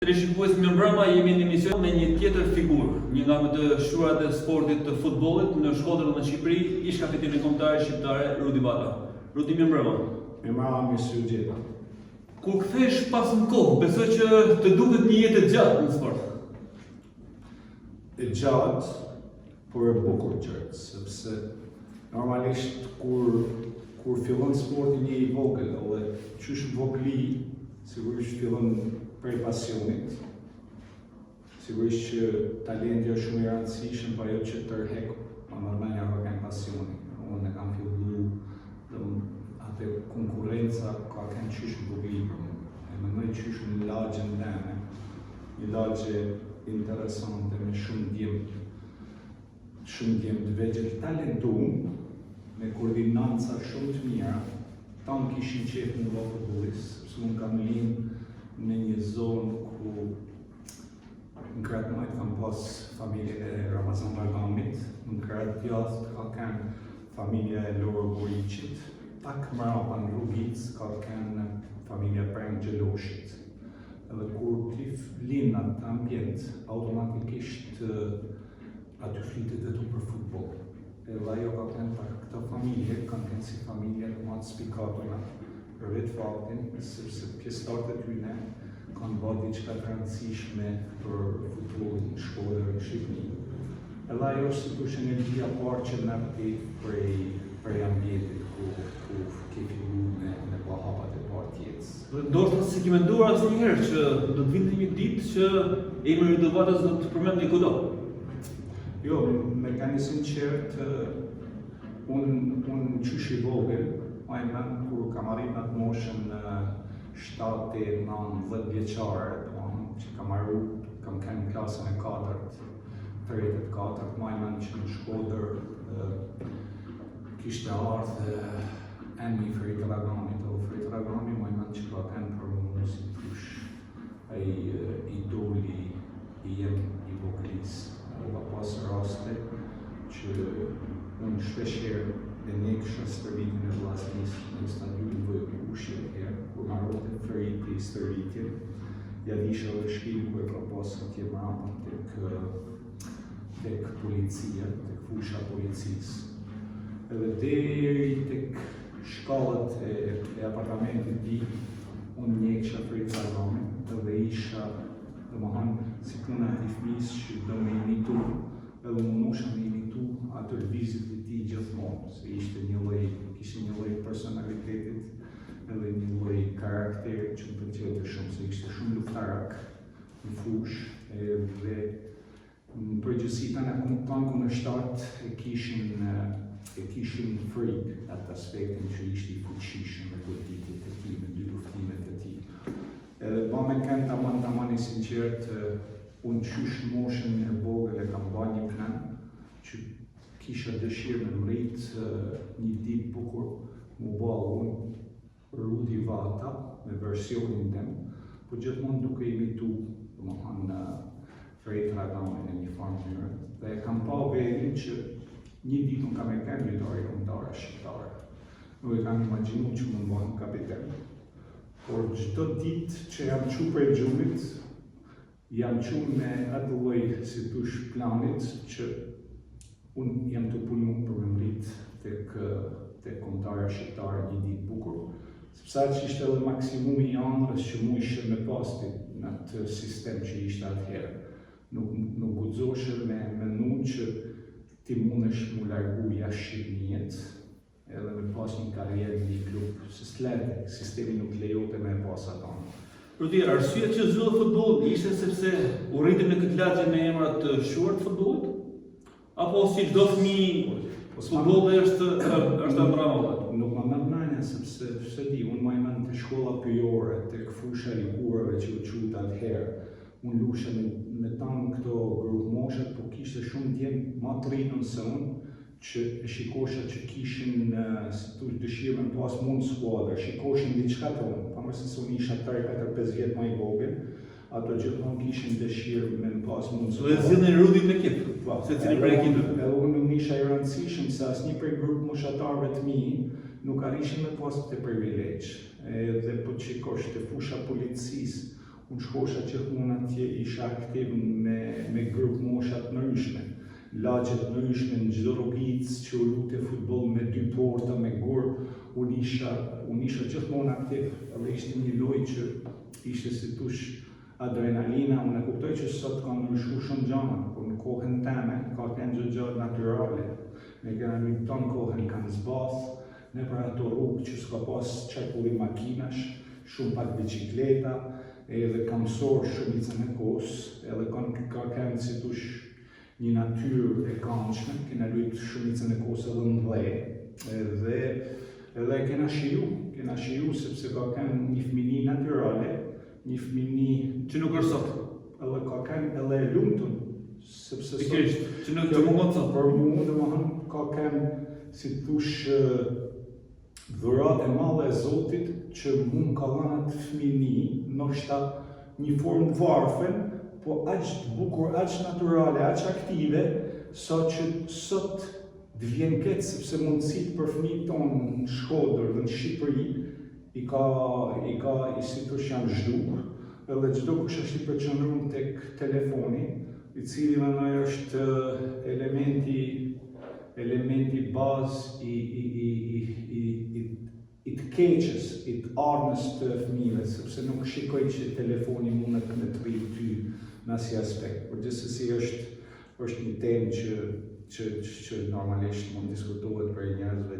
Shikues më mbrëma jemi në emision me një tjetër figurë, një nga më të shurat e sportit të futbollit në Shkodrën në Shqipëri, ish kapiteni kombëtar shqiptare Rudi Bata. Rudi më mbrëma. Me mbrëma me sy gjeta. Kur kthesh pas në kohë, besoj që të duket një jetë e gjatë në sport. E gjatë, por e bukur gjatë, sepse normalisht kur fillon sporti një i vogël, edhe qysh vogli, sigurisht fillon prej pasionit. Sigurisht që talenti është shumë i rëndësishëm, po ajo që tërheq, normalisht ka kanë pasionin. Unë kam filluar atë konkurrenca ka kanë qysh vogli për mua. E mendoj qysh në lagjen teme, një lagje interesante me shumë djem të vegjël talentuar, me koordinanca shumë të mira. Ta më kishin qef në vë futbollist, sepse unë kam lind në një zonë ku në kratë majtë kam pas familje e Ramazan Bargamit, në kratë djathë ka kanë familja e Loro Boriqit, tak mrapa në Rrugic ka kanë familja Preng Gjeloshit. Edhe kur ti lind në atë ambjent, automatikisht aty flitet vetëm për futboll. Edhe ajo ka kanë për këto familje, kanë kanë si familje të matë spikatora, për vetë faktin, sepse pjesëtarët e tyne kanë bërë diçka të rëndësishme për futbollin në Shkodër në Shqipëri. Edhe ajo është sigurisht energjia parë që na prej ambientit ku ke filluar me hapat e parë të jetës. Ndoshta se ke menduar asnjëherë që do të vinte një ditë që emri Rudi Batës do të përmendej kudo? Jo, me kanë sinqert, unë qysh i vogël, ma i mend kur kam arrit në atë moshën 7, 8, 9, 10 vjeçare, që kam kanë klasën e 4, 3-4, ma i mend që në Shkodër kishte ardhur Emi Frejt Ragani, Frejt Ragani ma i mend që ka kanë për mua si kush ai idoli i jem i vogëlisë. Ka pas raste që unë shpeshherë dhe ne kësha stërvitin e vllaznisë në stadiumin Vojkushi herë, kur marrote Frejti stërvitin, ja disha dhe shpinë ku e ka pas atje mrapa tek policia, tek fusha policisë. Edhe deri tek shkallët e apartamentit ti, unë njekësha Frejt Ragani, edhe isha si puna e fëmijës që do me imitu, edhe më mosha me imitu atë lëvizjet e tij gjithmonë, se kishte një lloj personalitetit, edhe një lloj karakteri që më pëlqente shumë, se ishte shumë luftarak në fushë, dhe në përgjithësi tani kompankun e shtat e kishin frikë atë aspektin që ishte i fuqishëm me goditjet e tij, me dy luftimet e tij. Edhe ba me kanë taman i sinqert, unë qysh moshën e vogël e kam ba një plan që kisha dëshirë me mrit një ditë bukur mu ba unë Rudi Bata me versionin tem, po gjithmonë duke imitu Frejt Ragani në një farë mënyrë. Dhe kam pa verin që një ditë unë kam e kanë lojtari kombëtare shqiptare. Nuk e kam imagjinu që më bëhem kapiten. Por çdo ditë që jam qu për gjumit, jam qu me atë lloj si tush planit që unë jam të punu për me mrit tek kombëtarja shqiptare një ditë bukur. Sepse që ishte edhe maksimumi i ëndrrës që mu ishe me pasti në atë sistem që ishte atëherë. Nuk guxoshe me menu që ti mundesh mu largu jashtë Shqipërisë, edhe me pas një karrierë në një klub, se s'lete, sistemi nuk lejote me pas ato. Rudi, arsyeja që zhvillu futboll ishte sepse u rritëm në këtë lagje me emra të shuar të futbollit? Apo si çdo fëmijë, futbolli është mbrapa? Nuk më mendja sepse se di, unë më mend te shkolla pyjore, tek fusha e likurave që u quhet atëherë. Unë lusha me tanë këto grup moshat, po kishte shumë djemë ma të rritën se unë, që shikosha që kishin dëshirë me pas mund skuadër, shikoshin diçka të unë, pamërse se unë isha 3-4-5 vjetë ma i vogël, ato gjithmonë kishin dëshirë me pas mund skuadër. Dhe zgjidhnin Rudin në ekip, se cili prej ekipit. Edhe unë nuk isha i rëndësishëm se asnjë prej grup moshatarëve të mi nuk arrishin me pas të privilegj. Dhe po shikosh te fusha policisë, unë shkosha gjithmonë atje isha aktiv me grup mosha të ndryshme. Lagje të ndryshme në çdo rrugicë që u lutje futboll me 2 porta, me gur, unë isha gjithmonë aktiv. Edhe ishte një lojë që ishte si tush adrenalina, unë e kuptoj që sot ka ndryshuar shumë gjëra, por në kohën time ka qenë gjë natyrale. Ne kena lujtë tonë kohën kanë zbath, ne për ato rrugë që s'ka pas qarkullim makinash, shumë pak bicikleta, edhe ka mësor shumicën e kohës, edhe ka qenë si tush një natyrë e këndshme, kena lujtë shumicën e kohës edhe në dhe, edhe kena shiju sepse ka qenë një fëmini natyrale, një fëmini që nuk është sot. Edhe ka qenë edhe e lumtur, sepse sot që nuk të mungon sot. Për mua domethënë ka qenë si thush dhuratë e madhe e Zotit që mund ka dhënë atë fëmini, ndoshta një formë të varfën, po aq të bukur, aq natyrale, aq aktive, sa që sot të vjen keq sepse mundësitë për fëmijët tonë në Shkodër dhe në Shqipëri i si thush janë zhdukur, edhe çdo kush është i përqendruar tek telefoni, i cili mendoj është elementi bazë i të keqës, i të ardhmës të fëmijëve, sepse nuk shikoj që telefoni mundet me të rritë ty në asnjë aspekt. Por gjithsesi është një temë që normalisht mund diskutohet për njerëzve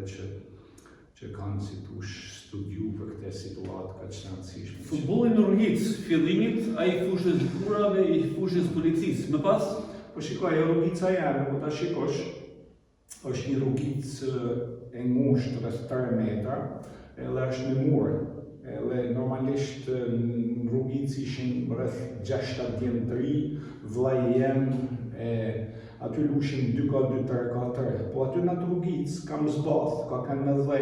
që kanë si tush studiu për këtë situatë kaq të rëndësishme. Futbolli në rrugicë, fillimit ai fushës burrave i fushës policisë. Më pas, po shikoj rrugica jeme, po ta shikosh, është një rrugicë e ngushtë rreth 3 metra, edhe është me mure. Edhe normalisht në rrugicë ishin rreth 6-7 djemtëri, vllai jem, aty lushin 2x2, 3x3, po aty në atë rrugicë kam zbath, ka kanë me dhe,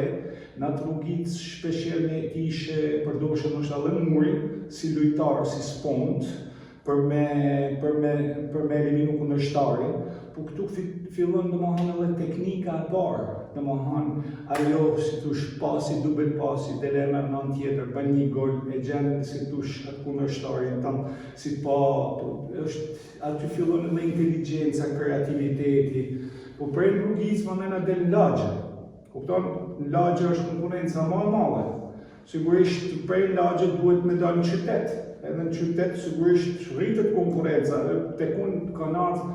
në atë rrugicë shpeshherë ne ishe përdoshën është edhe muri, si lujtar, si spont, për me eliminu kundërshtarin, po këtu fillon domethënë edhe teknika e parë, domethënë ajo si thush pasi, dubel pasi, dele me nën tjetër, bën një gol, e gjen si thush atë kundërshtarin tan, si pa, është aty fillon edhe inteligjenca, kreativiteti, po prej rrugicë mandena del në lagje. Kupton, në lagje është konkurenca më e madhe. Sigurisht prej lagje duhet me dalë në qytet. Edhe në qytet sigurisht rritet konkurenca, tek unë kanë ardhur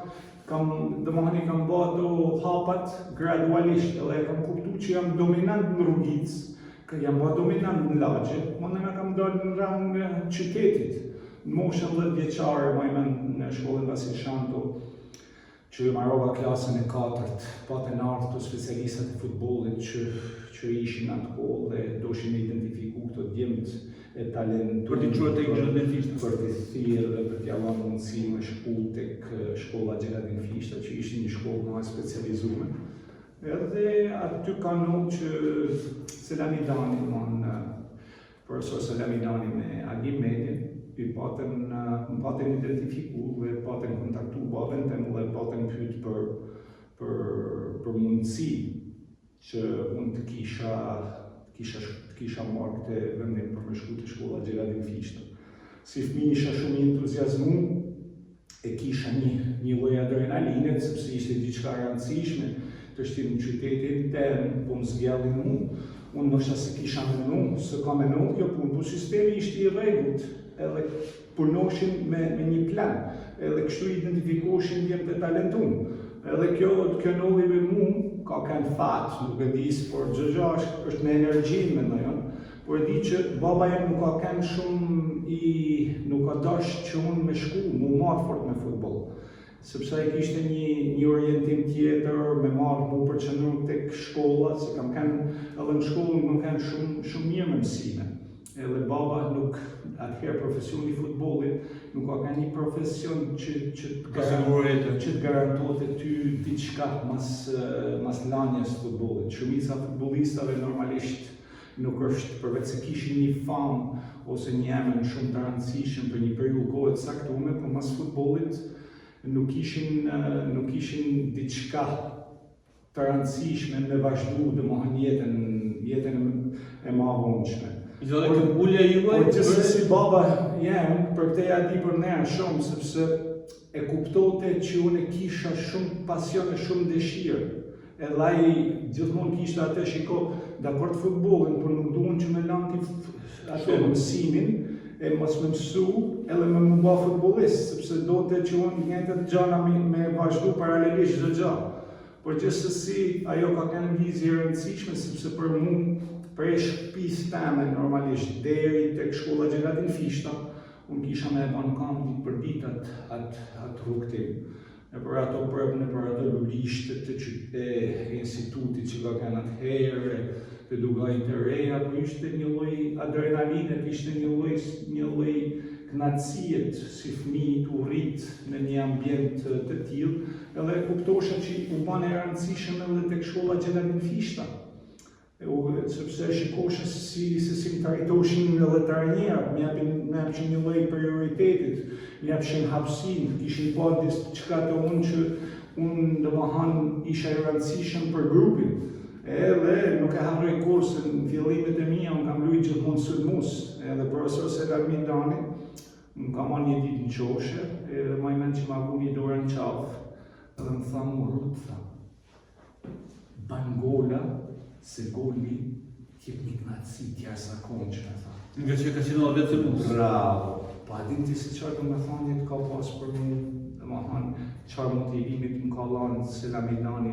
domethënë kam bë ato hapat gradualisht, edhe kam kuptuar që jam dominant në rrugicë, që jam bë dominant në lagje, mandena kam dalë në rang qytetit. Në moshën 10 vjeçare, më në shkollën Vasil Shanto, që marrova klasën e 4-të, patën ardhur të specialistët e futbollit që ishin atë kohë dhe doshin me identifiku këto djemt e talentuar. Për t'i quajtur tek Xheladin Fishta. Për t'i thirrë dhe për t'ia dhënë mundësi me shku tek shkolla Xheladin Fishta, që ishte një shkollë më specializuar. Edhe aty kanë ndodhur që Selamidani, profesor Selamidani me Agim Medin, i patën identifiku dhe patën kontaktu babën tem dhe patën pyet për mundësi që unë të kisha marrë këtë vendim për me shku të shkolla Xheladin Fishta. Si fëmijë isha shumë i entuziazmuar, e kisha një lloj adrenaline, sepse ishte diçka e rëndësishme të shtim në qytetin tem, po më zgjallin mua. Unë ndoshta se kisha menuar, se ka menuar kjo punë, po sistemi ishte i rregullt, edhe punoshin me një plan, edhe kështu identifikoshin djemt e talentuar. Edhe kjo ndodhi me mua, ka kanë fat, nuk e di, por gjëgja është me energjinë mendoj, por e di që baba jem nuk ka kanë shumë nuk ka dashur që unë me shku, mu marr fort me futboll. Sepse ai kishte një orientim tjetër, me marrë mu përqendruar tek shkolla, se kam kanë edhe në shkollë nuk kanë shumë mirë me mësime. Edhe baba nuk, atëherë profesioni i futbollit, nuk ka kanë një profesion që të garantohet ty diçka mas lanjes futbollit. Shumica futbollistave normalisht nuk është përveç se kishin një famë ose një emër shumë të rëndësishëm për një periudhë kohe të caktuar, por mas futbollit nuk ishin diçka të rëndësishme me vazhdu domethënë jetën e mëavonshme. Por gjithsesi baba për këtë ja di për ne shumë, sepse e kuptote që unë kisha shumë pasion e shumë dëshirë. Edhe ai gjithmonë kishte atë shiko, dakord futbollin, por nuk duan që me lanë atë mësimin, e mos me mësu, edhe me më bë futbollist, sepse do të që unë njëjtat gjëra me vazhdu paralelisht çdo gjë. Por gjithsesi ajo ka kanë vizje e rëndësishme sepse për mua prej shtëpisë teme normalisht deri tek shkolla Xhelatin Fishta, unë kisha me bën kam ditë për ditë atë rrugtim. E për ato prapë për ato lulishte të institutit që ka kanë atëherë, të dugajnë të reja, po ishte një lloj adrenalinet, ishte një lloj kënaqësie si fëmijë të rrit në një ambient të tillë, edhe kuptosha që u bën e rëndësishme edhe tek shkolla Xhelatin Fishta. Sepse shikosha se si më trajtoshin edhe trajnerat, më japshin një lloj prioritetit, më japshin hapësinë, kishin bërë diçka të unë që unë domethënë isha i rëndësishëm për grupin. Edhe nuk e harroj kurse në fillimet e mia unë kam luajtur gjithmonë sulmues, edhe profesor Ermin Dani më ka marrë një ditë në qoshe, edhe më mend që ma vu një dorë në qafë, edhe më tha mu Rut, ban gola, se goli jep një knatësi t'jashtëzakonshme, tha. Nga që ka qenë vetë sulmues. Bravo. Pa din ti se çfarë do të thonë ka pas për mua, domethënë çfarë motivimit më ka dhënë Selami Dani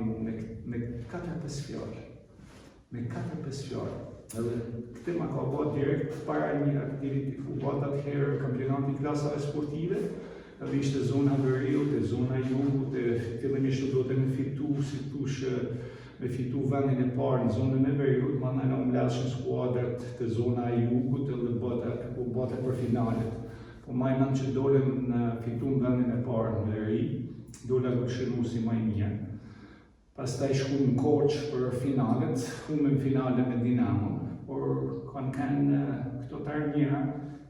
me 4-5 fjalë. Me 4-5 fjalë. Edhe këtë ma ka bërë direkt para një aktiviteti futbolli atëherë kampionati klasave sportive. Edhe ishte zona veriut, e zona jugut, e fillimisht do të më fitu, si thush, me fitu vendin e parë në zonën e veriut, mandej na mbledhshin skuadrat të zona e jugut edhe bote për finalet. Po më mend që dolëm në fitu vendin e parë në veri, dola këshillu si më i mirë. Pastaj shkuam në Korç për finalet, humbëm finale me Dinamo, por kanë këto trajnera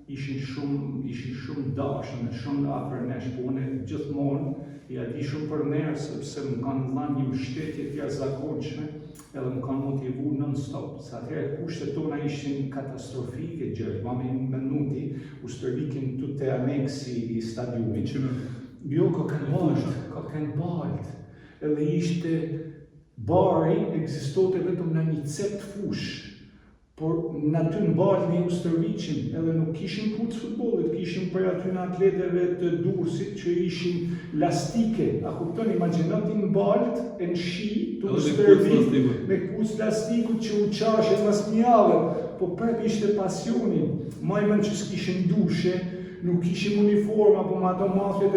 ishin shumë dashur, shumë afër nesh, po unë gjithmonë ja di shumë për nerë sepse më kanë dhënë një mbështetje të jashtëzakonshme, edhe më kanë motivuar non-stop. Sa atëherë kushtet tona ishin katastrofike gjë, ma me minuti u stërvikin tutte aneksi i stadiumit. Jo, ka kanë balt. Edhe ishte bari ekzistote vetëm në një cep fush. Por në aty në balë një u stërviqin, edhe nuk kishin putë futbollit, kishin për aty në atleteve të Durrësit që ishin lastike. A kupton, imagjinati në balët e në shi, të u stërvit, me kuc lastikut që u qashe mas mjave, po prep ishte pasioni. Majmen që s'kishin dushe, nuk kishin uniforma, po ma ato mafjet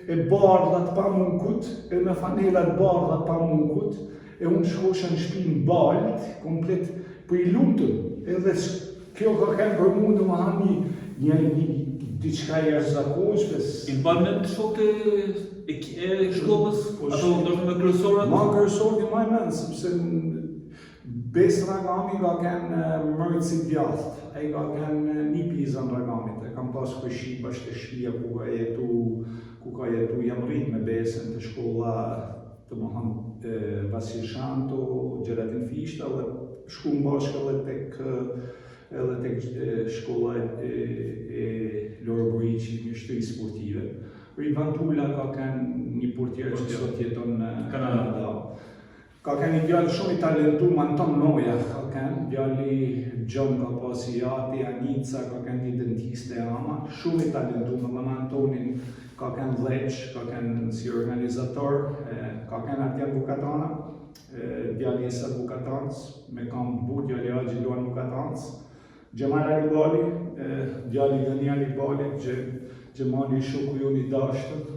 e bardhat pa mukut, e me fanelat bardhat pa mukut, e unë shkosha në shtëpi në balët, komplet për i lumëtën, edhe kjo ka kanë për mund të më hanë një diçka jashtëzakonshme. I mban mend shokët e shkollës, ato ndoshta me kryesorat? Ma kryesorët i maj mend, sepse Bes Ragami ka kanë mërët si djathtë, ai ka kanë një pizën Ragamit, e kam pas kërshi bashkë të shtëpia ku ka jetu jam rrit me Besën të shkolla të më hanë Vasil Shanto, Xhelatin Fishta, dhe shku në bashkë edhe tek shkolla e Loro Buriqit, një shtëri sportive. Rrit Vantula ka kanë një portier që sot jeton në Kanada. Ka kanë një djalë shumë i talentuar, Anton Noja, ka kanë djali John ka pasi Jati, Anica, ka kanë një dentiste ama, shumë i talentuar, me Antonin ka kanë Vleq, ka kanë si organizator, ka kanë atje Bukatana, djali Isa Bukatanc, me kam bu djali Agji Luan Bukatanc, Gjemal Alibali, djali Gani Alibali, Gjemali Shoku Joni Dashtët.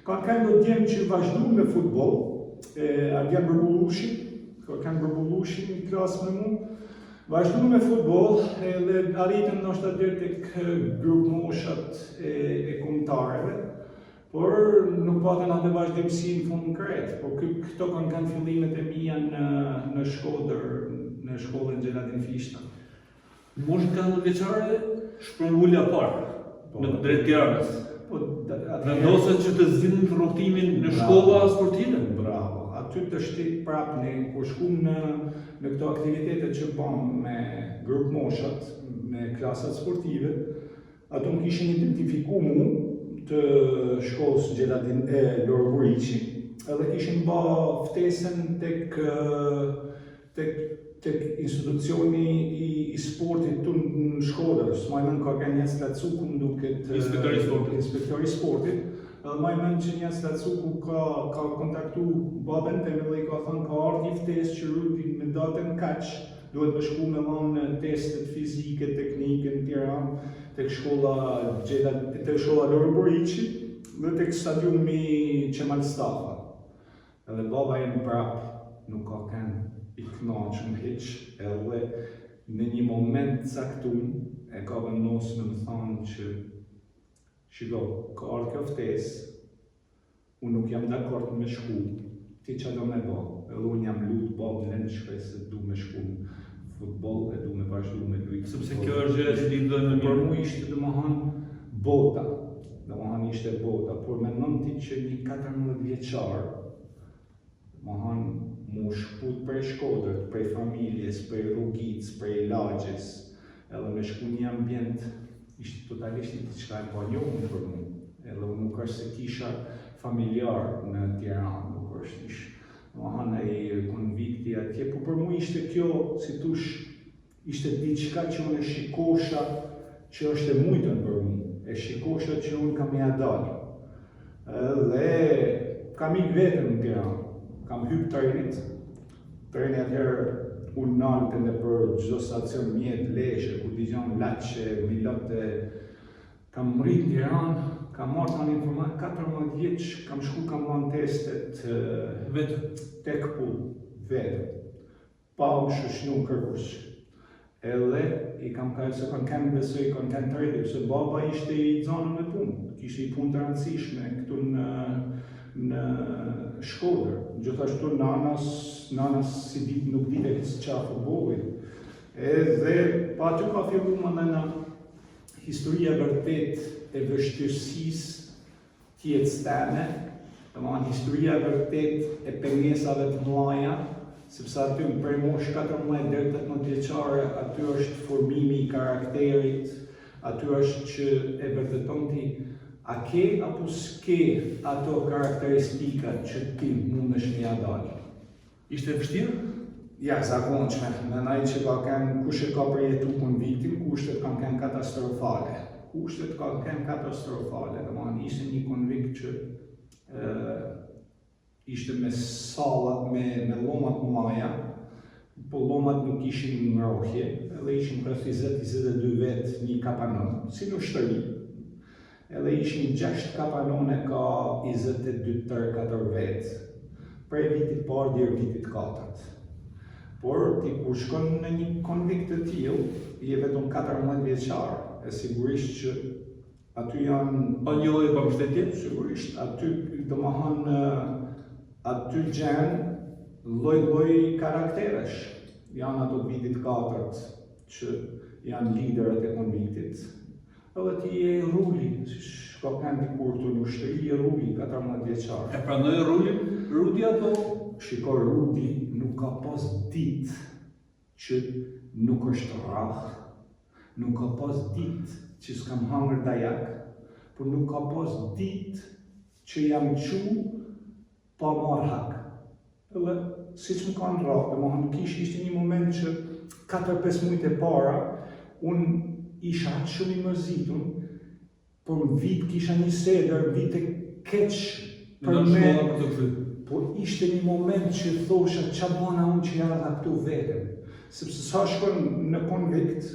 Ka kanë do djemë që vazhdu me futbol, Ardian Bërbullushi, ka kanë Bërbullushi një klasë me mu, vazhdu me futbol dhe arritën nështë atyre tek grupë moshat e kombëtarëve, por nuk patën atë vazhdimsi në fund konkret, por këto kanë fillimet e mia në Shkodër, në shkollën Xhelatin Fishta. Në moshën 14 vjeçare shpreh ulja parë në drejt Tiranës. Vendoset që të zgjidhin rrotimin në shkolla sportive? Bravo. Aty të shtit prapë ne kur shkum në këto aktivitete që bëm me grup moshat, me klasat sportive, ato më kishin identifiku mu të shkollës Gjeladin e Lorë edhe kishin ba ftesën tek institucioni i sportit të në Shkodër. S'majmën ka Njes Lacuku më duket inspektori i sportit. Edhe majmën që Njes Lacuku ka kontaktu babën të me dhe i ka thënë ka ardhë një ftesë që Rudi me datën kaq duhet me shku me lanë testet fizike, teknike në Tiranë, tek shkolla Lorë Boriqi dhe tek stadiumi Qemal Stafa. Edhe baba e më prapë nuk ka kënë i kënaqur hiç, edhe në një moment caktum e ka vendosur me më thonë që shiko, ka ardhur kjo ftesë, unë nuk jam dakord me shku, ti çfarë do me bë? Edhe unë jam lut babën e shkoj se du me shku në futboll e du me vazhdu me lujtë. Sepse kjo është gjë që lidhet me për mua ishte domethënë bota. Domethënë ishte bota, por mendon ti që një 14 vjeçar mu shkput prej Shkodrës, prej familjes, prej rrugicë, prej lagjes, edhe me shku një ambient, ishte totalisht diçka e panjohur për mua. Edhe unë nuk është se kisha familjar në Tiranë, nuk është ai konvikti atje, por për mua ishte kjo, si thush, ishte diçka që unë e shikosha që është e mujtën për mua, e shikosha që unë kam ia dalë. Dhe kam ikë vetëm në Tiranë. Kam hypë treni atëherë unë nalte në për çdo stacion mjet, Leshe, ku digjon Laçe, Milote. Kam rritë në Tiranë, kam marrë tani informat 14 vjeç, kam shku kam lanë testet vetë tek vetë. Pa u shoqënu kërkush. Edhe i kam kajtë se kanë besoj content radio, se baba ishte i zonën me punë, kishte i punë të rëndësishme këtu në Shkodër. Gjithashtu nanas si ditë nuk dite se çfarë futbolli. Edhe pa aty ka fillu në historia vërtet e vështirësisë tjetës teme, historia vërtet e pengesave të mëdha, sepse aty prej mosh 14 deri 18 vjeçare, aty është formimi i karakterit, aty është që e vërteton ti a ke apo s'ke ato karakteristika që ti mundesh me ia dalë. Ishte vështirë? Ja, zakonshme. Mendoj që kush e ka përjetu konviktin, kushtet kanë qenë katastrofale. Kushtet kanë qenë katastrofale, domethënë ishte një konvikt që ishte me sallat, me llomat mëdha, po llomat nuk ishin ngrohje, edhe ishin rreth 20-22 vet një kapanon, si në shtëri. Edhe ishin 6 kapanone ka 22-4 vet, prej vitit parë deri vitit 4. Por ti kur shkon në një konvikt të tillë, je vetëm 14 vjeçar, e sigurisht që aty janë pa një lloj pambështetje, sigurisht aty domethënë aty gjen lloj karakteresh. Janë ato të vitit 4 që janë liderët e konviktit. Edhe ti je ruli, si ka kanë dikur të në shtëri, je ruli 14 vjeçar. E pranoi Rudi apo? Shiko, Rudi nuk ka pas ditë që nuk është rrah, nuk ka pas ditë që s'kam hangër dajak, por nuk ka pas ditë që jam qu pa marrë hak. Edhe si që më kanë rrah, ishte një moment që 4-5 muajt e para, unë isha atë shumë i mërzitur, por në vit kisha një seder, vit e keq për me, por ishte një moment që thosha qa bana unë që jardha këtu vetëm. Sepse sa shkon në konvikt,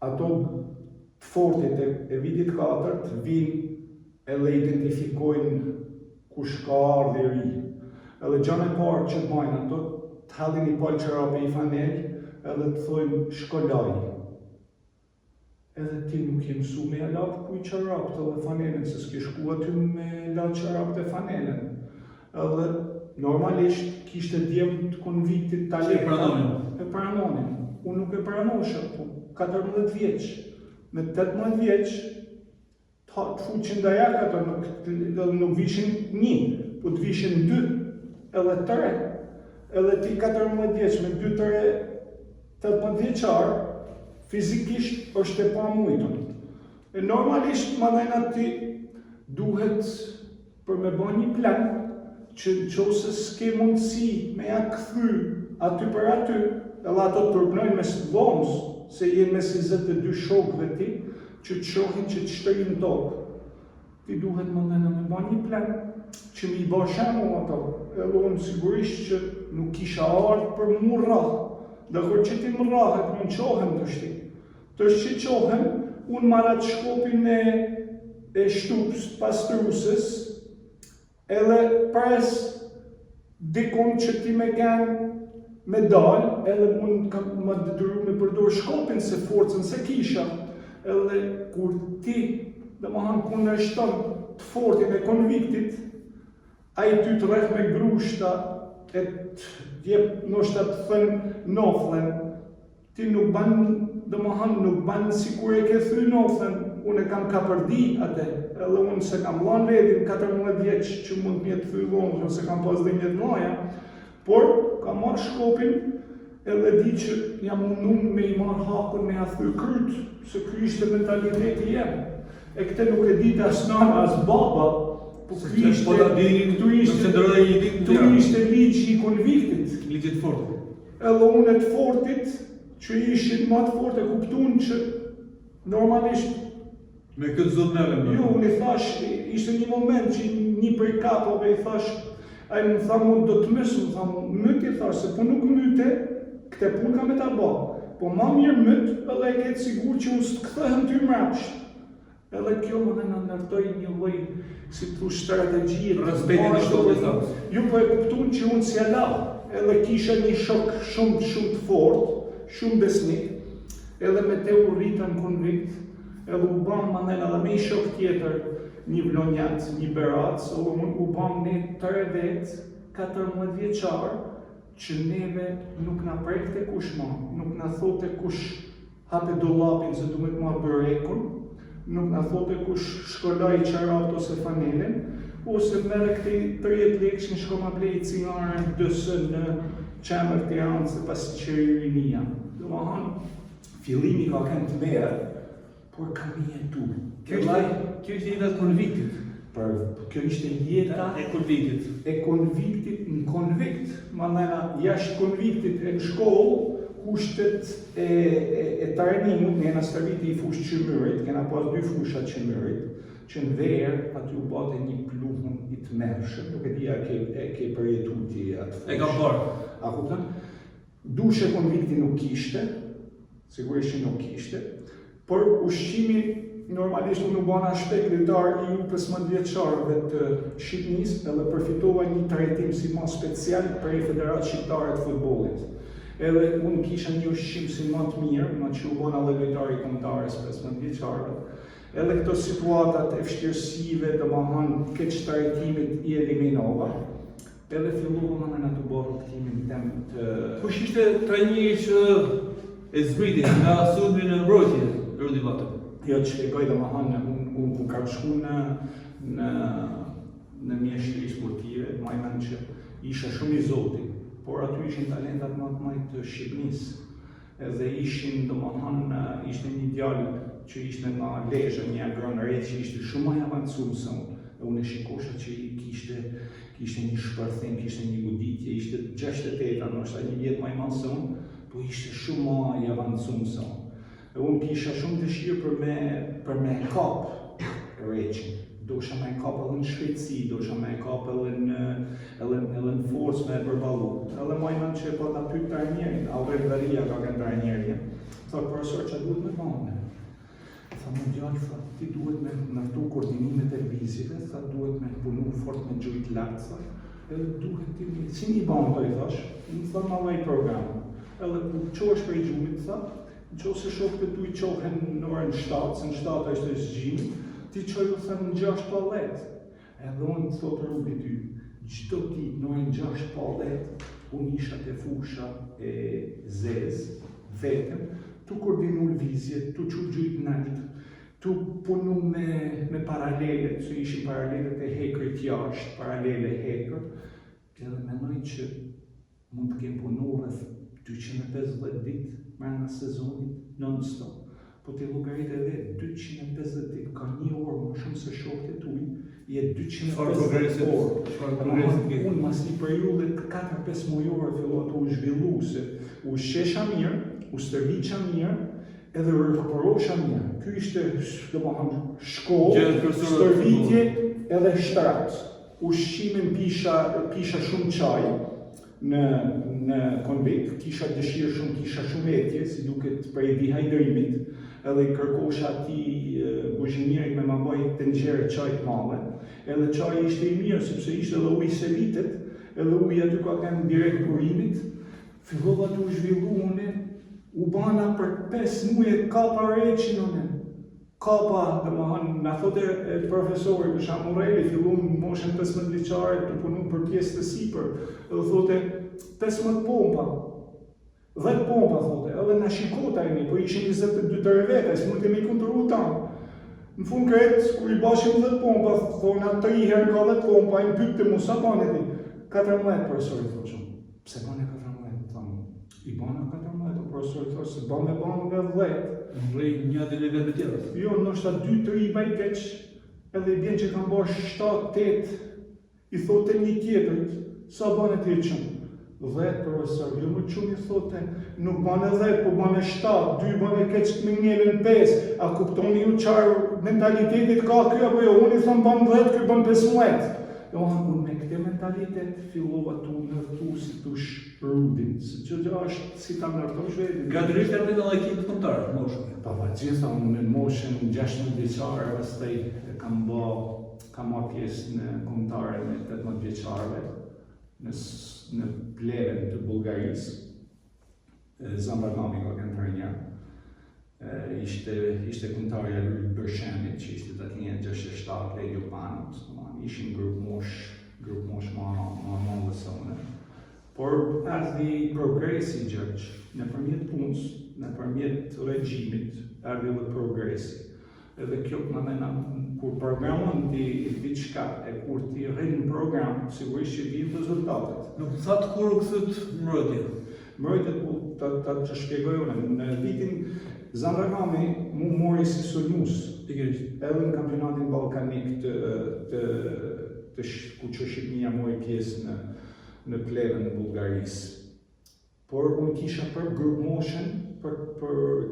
ato të fortit e vitit 4 vinë edhe identifikojnë kush ka ardhë i ri. Edhe gjën e parë që bajnë ato, të hallin i palë qërape i fanel, edhe të thojnë shkolaj. Edhe ti nuk je mësu me la kuj qërapët edhe fanelen, se s'ke shku aty me la qërapët e fanelen. Edhe normalisht kishte djemë të konviktit talenta. E pranonin. Unë nuk e pranosha, po 14 vjeç. Me 18 vjeç, të fuqin dajak ato, nuk vishin 1, po të vishin 2, edhe 3. Edhe ti 14 vjeç me 2-3 18 vjeçar, fizikisht është e pamujtur. E normalisht mandena ti duhet për me bën një plan që nëse s'ke mundësi me ja kthy aty për aty, edhe ato të përbëjnë mes dhomës, se jenë mes 22 shokëve ti, që të shohin që të shtërin tokë. Ti duhet mandena me bën një plan që mi bë shembull ato. Edhe unë sigurisht që nuk kisha ardhur për mu rrah. Dhe kur që ti më rrahet, më qohem të shti. Të që qohem, unë marat shkopin e shtupës pastruesës, edhe pres dikon që ti me kenë me dal, edhe mund më detyru me përdor shkopin se forcën se kisha. Edhe kur ti, dhe më hanë kundërshton të fortin e konviktit, a i ty të rreth me grushta, e të jep nështë të thënë noflen, ti nuk ban, dhe më hanë nuk ban si kur e ke thy noflen, unë e kam kapërdi atë, edhe unë se kam lanë vedin 14 vjeç që mund të thy dhomës, ose kam pas dhe njët noja, por kam marrë shkopin edhe di që jam mundun me i marrë hakun me a thy kryt, se ky ishte mentaliteti jem. E këte nuk e ditë as nana, as baba, po këtu ishte ligji i konviktit. Ligji të fortë. Edhe unë të fortit, që ishin më të fortë e kuptun që normalisht me këtë zot merrem. Jo, unë i thash, ishte një moment që një prej kapave i thash, ai më tha mund do të mësë, më tha myt i thash, se po nuk myte, këte pun ka me ta ba. Po ma mirë myt, edhe e ketë sigur që unë së të kthehen ty mrapsht. Edhe kjo më dhe në ndërtoj një lloj, si të strategjie, respektin e shkollës. Ju po e kuptun që unë si ala, edhe kisha një shok shumë të fortë, shumë besnik, edhe me te u rritën konvikt, edhe u bam manen edhe me i shok tjetër, një vlonjat, një berat, se u bam ne 3 vetë, 14 vjeçar, që neve nuk na prekte kush ma, nuk na thote kush hape dollapin se du me të marrë bërekun, nuk na thote kush shkollaj qaraftë ose fanelen, ose mere këti 30 lekë që në shko ma blej cigare dësë në qemër Tiranës dhe pas qëririnia. Do më hanë, fillimi ka kënë të merë, por ka mi jetu. Kjo ishte jeta e konviktit. Kjo ishte jeta e konviktit. E konviktit në konvikt. Mandena, jashtë konviktit e në shkollë, kushtet e tarenimut, njena stërviti i fushë qëmërit, kena pas 2 fushat qëmërit, që në verë aty u bate një pluhun i të mërshëm, nuk e dia e ke përjetu ti atë fushë. E kam parë. A kupton? Dushe konvikti nuk kishte, sigurisht që nuk kishte, por ushqimi normalisht unë u bana shpeklitar i u 15 vjeçarëve të Shqipënisë, edhe përfitova një trajtim si ma special prej Federatë Shqiptare të Futbollit. Edhe unë kisha një ushqim si më të mirë, ma që u bona dhe lojtari kombëtarës 15 vjeçarëve. Edhe këto situatat e vështirësive, dhe ma hanë këtë trajtimit i eliminova. Edhe fillova në të bërë rukëtimin tem të... Kush ishte trajneri që e zbriti nga sudmi në mbrojtje, Rudi Vatër? Jo, të shpjegoj dhe ma hanë, unë kam shku në mjeshtri sportive, majmen që isha shumë i zoti, por aty ishin talentat më të mëdhenj të Shqipënisë. Edhe ishin, domethënë, ishte një djalë që ishte nga Lezhë, një agronëret që ishte shumë më i avancuar se unë. Dhe unë e shikosha që i kishte një shpërthim, kishte një goditje, ishte 68, ndoshta një vjet më i madh se unë, po ishte shumë më i avancuar se unë. Dhe unë kisha shumë dëshirë për me kap Reqin. Dosha me kap edhe në shpejtësi, dosha me kap edhe në forcë me përballu. Edhe majmen që e po ta pyet trajnerin, Albert Daria ka kënë trajnerin. Thotë profesor që duhet me bëne. Tha më djallë, tha, ti duhet me nërtu koordinimet e lëvizjeve, tha duhet me punu fort me gjujt lartë, tha. Edhe duhet ti me, si një banë të i thash, më tha ma vaj program. Edhe ku qohesh për i gjujt, tha, në qohë se shokët e tu i qohen në orën 7, se në 7 është e zgjimi, ti qoj u thëmë në 6 pa let. Edhe unë të thotë Rubi ty, gjdo ti në orën 6 pa let, unë isha të fusha e zezë, vetëm, tu koordinu lëvizjet, tu që gjujt naltë, tu punu me paralelet, që ishin paralelet e hekrit jashtë, paralele hekër, edhe menoj që mund të kem punu rreth 250 ditë mërë në sezonit non-stop. po ti llogarit edhe 250 ditë, ka 1 orë më shumë se shokët e tuaj, je 250 orë. Unë mas një periudhe 4-5 mujore fillova të u zhvillu, se u shesha mirë, u stërviqa mirë, edhe u rekuperosha mirë. Ky ishte, domethënë, shkollë, stërvitje edhe shtrat. Ushqimin pisha shumë çaj në konvent, kisha dëshirë shumë, kisha shumë etje, si duket prej dihidrimit, edhe i kërkosha atij kuzhinierit me ma bëj tenxhere çaj të madhe, edhe çaji ishte i mirë, sepse ishte edhe ujë selitet, edhe uji aty ka kanë direkt burimit, fillova të u zhvillu une, u bana për 5 muaj kapa reqin une. Kapa, domethënë, na thotë profesori, për shembull Reli, fillon në moshën 15 vjeçare të punon për pjesë të sipër, edhe thotë 15 pompa. 10 pompa thotë, edhe na shikota jemi, po ishin 22 vete, s'mund të më kontrollu tanë. Në fund kret, kur i bashim 10 pompa, thonë 3 herë ka 10 pompa, i pyette mu sa bane ti? 14 profesori thoshëm. Pse bane 14? Thonë, i bane 14, profesori thoshë se bane nga 10. Rrej një dhe level me tjetër. Jo, nështë 2-3 i baj keq, edhe i bjen që kam bërë 7-8, i thote një tjetërit, sa bane ti e qënë? 10, profesor, jo më qënë i thote, nuk bane 10, po bane 7, 2 bane keq me njëllën 5, a kuptoni ju qarë mentalitetit ka kjo, apo jo, unë i thonë bane 10, kjo bane 15. Jo, unë me këte mentalitet fillova të nërtu si të rudin, se që është si ta nërtosh vetë. Gaderisht e në ekipit kombëtar, moshën. Pa gjitha unë në moshën 16 vjeçare, pastaj kam marrë pjesë në kombëtare me 18 vjeçarëve në pleven të Bullgarisë. Zambarmami ka kanë trajner. Ishte kombëtarja Lul Bershenit, që ishte datënia 67 Legio Panut, ishin grup mosh ma dhe se une. Por ardhi progresi Gjergj, nëpërmjet punës, nëpërmjet regjimit, ardhi dhe progresi. Edhe kjo më mena, kur programon ti diçka, e kur ti rrinë në program, sigurisht që vinë rezultatet. Nuk thatë kur u këthët mbrojtje? Mbrojtjet, të shpjegoj unë, në vitin Zandragami mu mori si sulmus, edhe në kampionatin balkanik ku që Shqipnia mori pjesë në pleven në Bullgarisë. Por unë kisha për grup moshën, për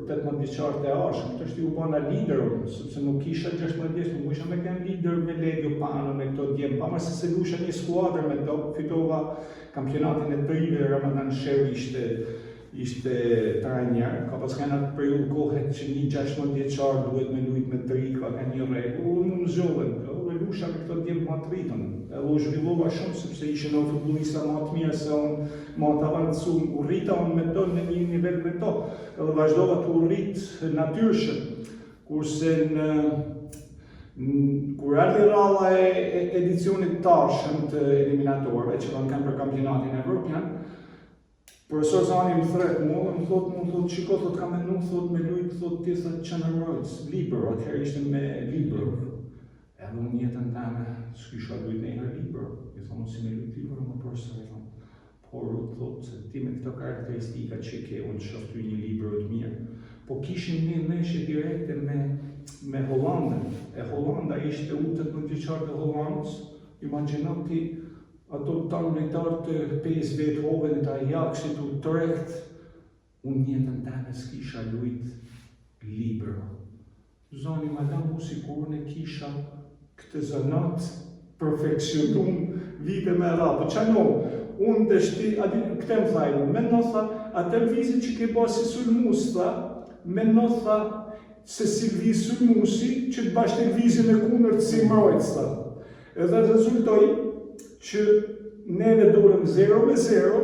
18 vjeçarët e arshëm, të është i u bana lider unë, sepse nuk kisha 16 vjeç, nuk isha me kënë lider me Legio Pano, me këto djemë, pa marë se lusha një skuadër me to, fitova kampionatin e trive, Ramadan Shew ishte trajner, ka pas kanë atë periudhë kohet që një 16 vjeçar duhet me lujt me tri, ka një rregull, unë më zgjodhem, dhe lusha me këto djemë ma të rritën. Edhe u zhvillova shumë, sepse ishe në futbolista ma të mirë se unë ma të avancu, u rrita unë me to në një nivel me to, edhe vazhdova të u rritë natyrshëm, kurse kur ardhi ralla e edicionit tashëm të eliminatorëve, që kanë për kampionatin evropian, profesor Zani më thret mua, më thot, shiko, thot, kam menu, thot, me lujt, thot, ti, thot, Qëndërmbrojtës, libër, atëherë ishte me libër. Edhe unë jetën teme, s'kisha lujt në një libër, i thonë, si me lujt libër, më profesor, i thonë, por, thot, ti me këto karakteristika që ke, unë shoh ty një libër të mirë, po kishin një meshje direkte me Hollandën, e Hollanda ishte utët në vjeçarët e Hollandës, imagjino ti, ato tanë lojtarë të PSV të Hoven të Ajaxit të Utrecht, unë jetën teme s'kisha lujt libër. Zoni madam mu si kur unë kisha këtë zanat perfekcionum vite me ra, po qano, unë të shti, këtë më thajnë, me në tha, atë vizit që ke ba si sulmus, tha, me në tha, se si viz sulmusi, që të bashkë të vizin e kunër të si mrojtës, tha. Edhe rezultoj, që neve dorëm 0-0,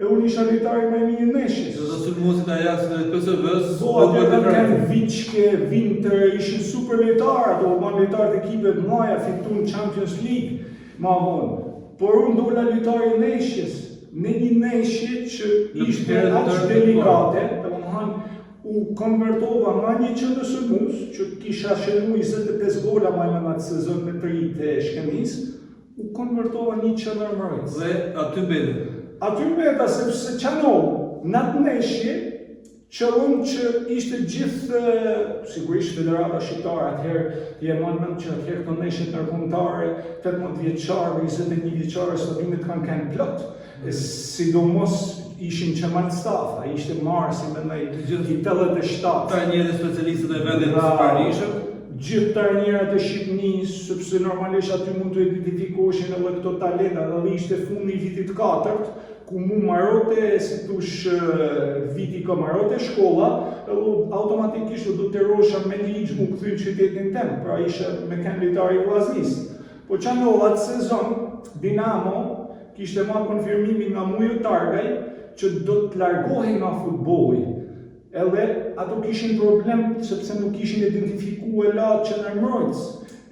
e unë isha lojtari me një neshjes. Dhe sulmusit Ajax dhe PSV-s, atë kanë Viçke, Winter, ishin super lojtarë, ato ban lojtarë të ekipe të mëdha, fitun Champions League, ma vonë. Por unë dola lojtari neshjes, në një neshje që ishte aq delikate, domethënë u konvertova nga një qendër sulmus, që kisha shënuar 25 gola më në atë sezon me 3 të Shkenisë, u konvertova një qendër mbrojtës. Dhe aty mbete. Aty mbeta sepse qano, në atë neshje, qëllon që ishte gjithë, sigurisht Federata Shqiptare atëherë, je mend që atëherë këto neshjet ndërkombëtare, 18 vjeçarë, 21 vjeçarë stadiumet kanë qenë plot. Sidomos ishin që më stafa, ishte marrë si mendoj i 87. Trajnerët specialistët e vendit të parishëm. Gjithë trajnerët e Shqipënisë, sepse normalisht aty mund të identifikoheshin edhe këto talenta, dhe ishte fundi i vitit 4, ku mu marote, si tush viti ka marote shkolla, edhe automatikisht do të rosha me ligj mu këthy qytetin tem, pra ishe me kënë lojtari i Vllaznisë. Po që ndodha atë sezon, Dinamo kishte marrë konfirmimin nga Mujo Targaj që do të largohej nga futbolli. Edhe ato kishin problem sepse nuk kishin identifikuar Qëndërmbrojtës.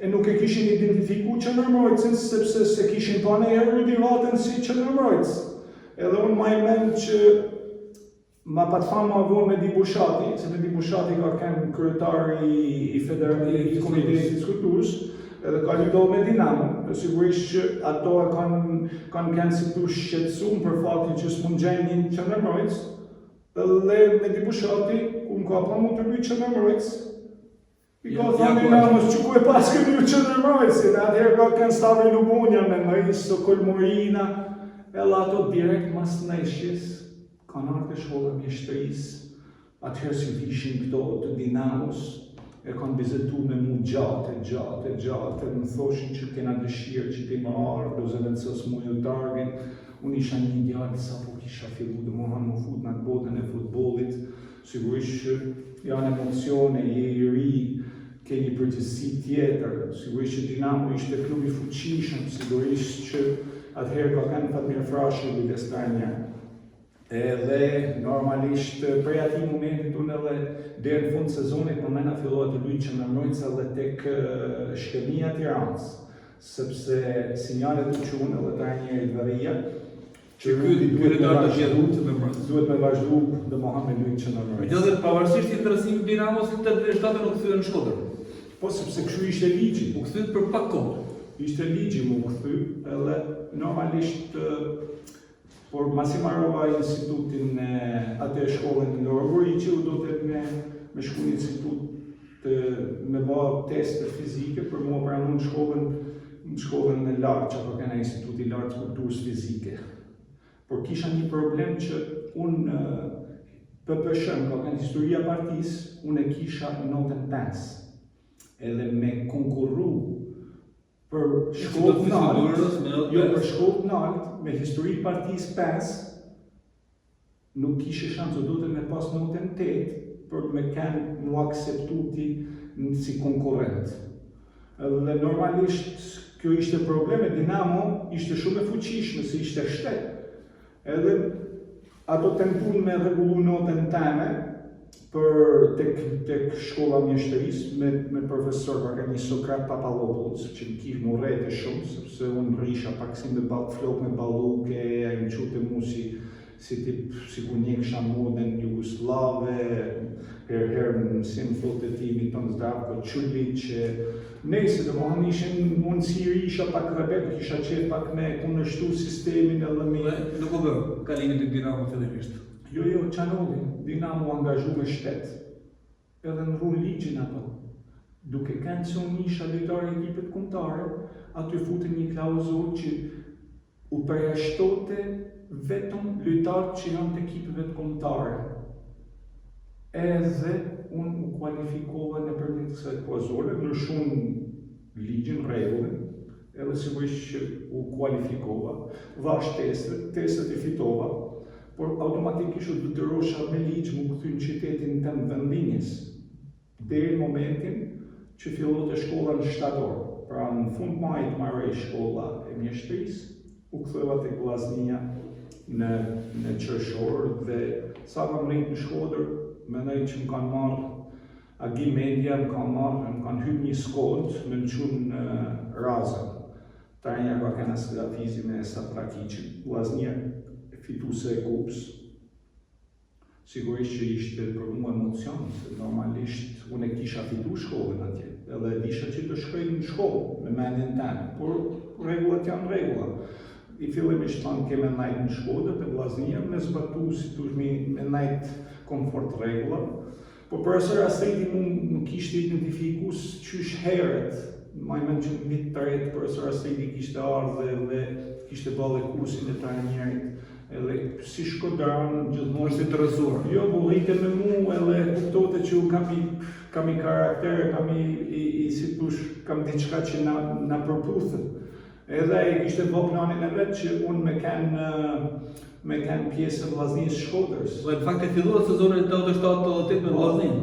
E nuk e kishin identifikuar Qëndërmbrojtësin sepse se kishin pane e Rudi Vatën si Qëndërmbrojtës. Edhe unë ma i mend që ma pat fanë ma vonë me Di Bushati, se me Di Bushati ka qenë kryetari i Komitetit të Kulturës, edhe ka luajtur me Dinamo. Sigurisht që ato kanë qenë si tu shqetësuar për faktin që s'mund gjejnë një Qëndërmbrojtës. Dhe me Di Bushati, ku më ka pa mu të luj Qëndërmbrojtës, i ka thënë Dinamos që ku e pas këtë luj Qëndërmbrojtësin, atëherë ka qenë Stavri Lubunja me Mëri, Sokol Morina, edhe ato direkt mas neshjes, kanë ardhur te shkolla e mjeshtrisë, atëherë si vishin këto të Dinamos, e kanë vizitu me mu gjatë, më thoshin që kena dëshirë që ti më ardhë, do zëvendësës Mujo Targin, unë isha një djalë sa po kisha fillu dhe më fut në botën e futbollit, sigurisht që janë emocione, je i ri, ke një përgjithësi tjetër, sigurisht që Dinamo ishte klubi fuqishëm, sigurisht që atëherë ka kanë Fatmir Frashi Bundesliga një. Edhe normalisht prej atij momentit unë edhe deri në fund sezonit përmenda fillova të luaj Qëndërmbrojtës edhe tek Shkëmbia Tiranës, sepse sinjalet u quhen edhe trajnerit Varria që duhet me vazhdu dhe Mohamed luaj Qëndërmbrojtës. Megjithatë pavarësisht interesimit të Dinamos, 87 nuk kthyen në Shkodër. Po sepse kështu ishte ligji. U kthyet për pak kohë. Ishte ligji mu kthy, edhe normalisht por masi marrova institutin atë shkollën në Lorguri, që u do të me shku një institut me ba teste fizike për mua pranun shkollën në lartë, që apo kena instituti lartë të kulturës fizike. Por kisha një problem që unë PPSH-n, ka kënë historia partisë, unë e kisha notën 5. Edhe me konkurru për shkollë nalt, me histori partisë 5, nuk kishe shansë, do të me pas notën 8, për me kanë mu akseptuti si konkurrent. Dhe normalisht, kjo ishte probleme, Dinamo ishte shumë e fuqishme, se ishte shtet. Edhe ato tentun me rregullu notën teme, për tek shkolla mjeshtrisë me profesor ka një Sokrat Papalopoulos që më kishte më rrete shumë sepse unë rrisha pak si me flok me balluke, ai më çute mu si tip si ku njekësha modën jugoslave, herë mësim thotë timi ton Zdravko Čulić, nëse domethënë ishin mundësi isha pak rebel, kisha qenë pak me kundërshtu sistemin edhe me nuk u bë kalimin të Dinamo fillimisht. Jo, Qanolli, Dinamo angazhu me shtet, edhe në rrunë ligjin ato. Duke kanë që unë isha lojtari i ekipit kombëtare, aty futën një klauzur që u përjashtote vetëm lojtarët që janë të ekipeve të kombëtare. Edhe unë u kualifikova në përmjet kësaj klauzure, ndryshun ligjin, rregullin, edhe sigurisht që u kualifikova, vash testet i fitova, por automatikisht u detyrosha me ligj mu kthy në qytetin tëm vendlinjes, deri në momentin që filloi shkolla në shtator. Pra në fund majit marrë shkolla e mjeshtrisë, u ktheva tek Vllaznia në qershor dhe sa kam rritë në Shkodër, mendoj që më kanë marrë Agi Media, më kanë hyrë një skod me më çunë në Razën. Trajnera ka kena Skadafizin e Satrakiqin, Vllaznia fituse e kupës. Sigurisht që ishte për mua emocion, se normalisht unë e kisha fitu shkollën atje, edhe disha që të shkoj në shkollë me mendjen teme, por rregullat janë rregulla. i fillimisht thanë keme najt në Shkodër të Vllaznia, me zbatu si tush me najt komfort rregulla. Po profesor Astridi më kishte identifikus qysh heret, maj mend që në vit të ret profesor Astridi kishte ardhe dhe kishte ballë kursin e trajnerit, edhe si shkodranë gjithmonë Është të rëzuar. Jo, bullite me mu edhe kuptote që kam i karakter, si tush, kam diçka që na përputhet. Edhe e kishte bë planin e vet që unë me kanë pjesë e Vllaznisë Shkodrës. Dhe në fakt e filluar sezonin 87-88 me Vllaznin.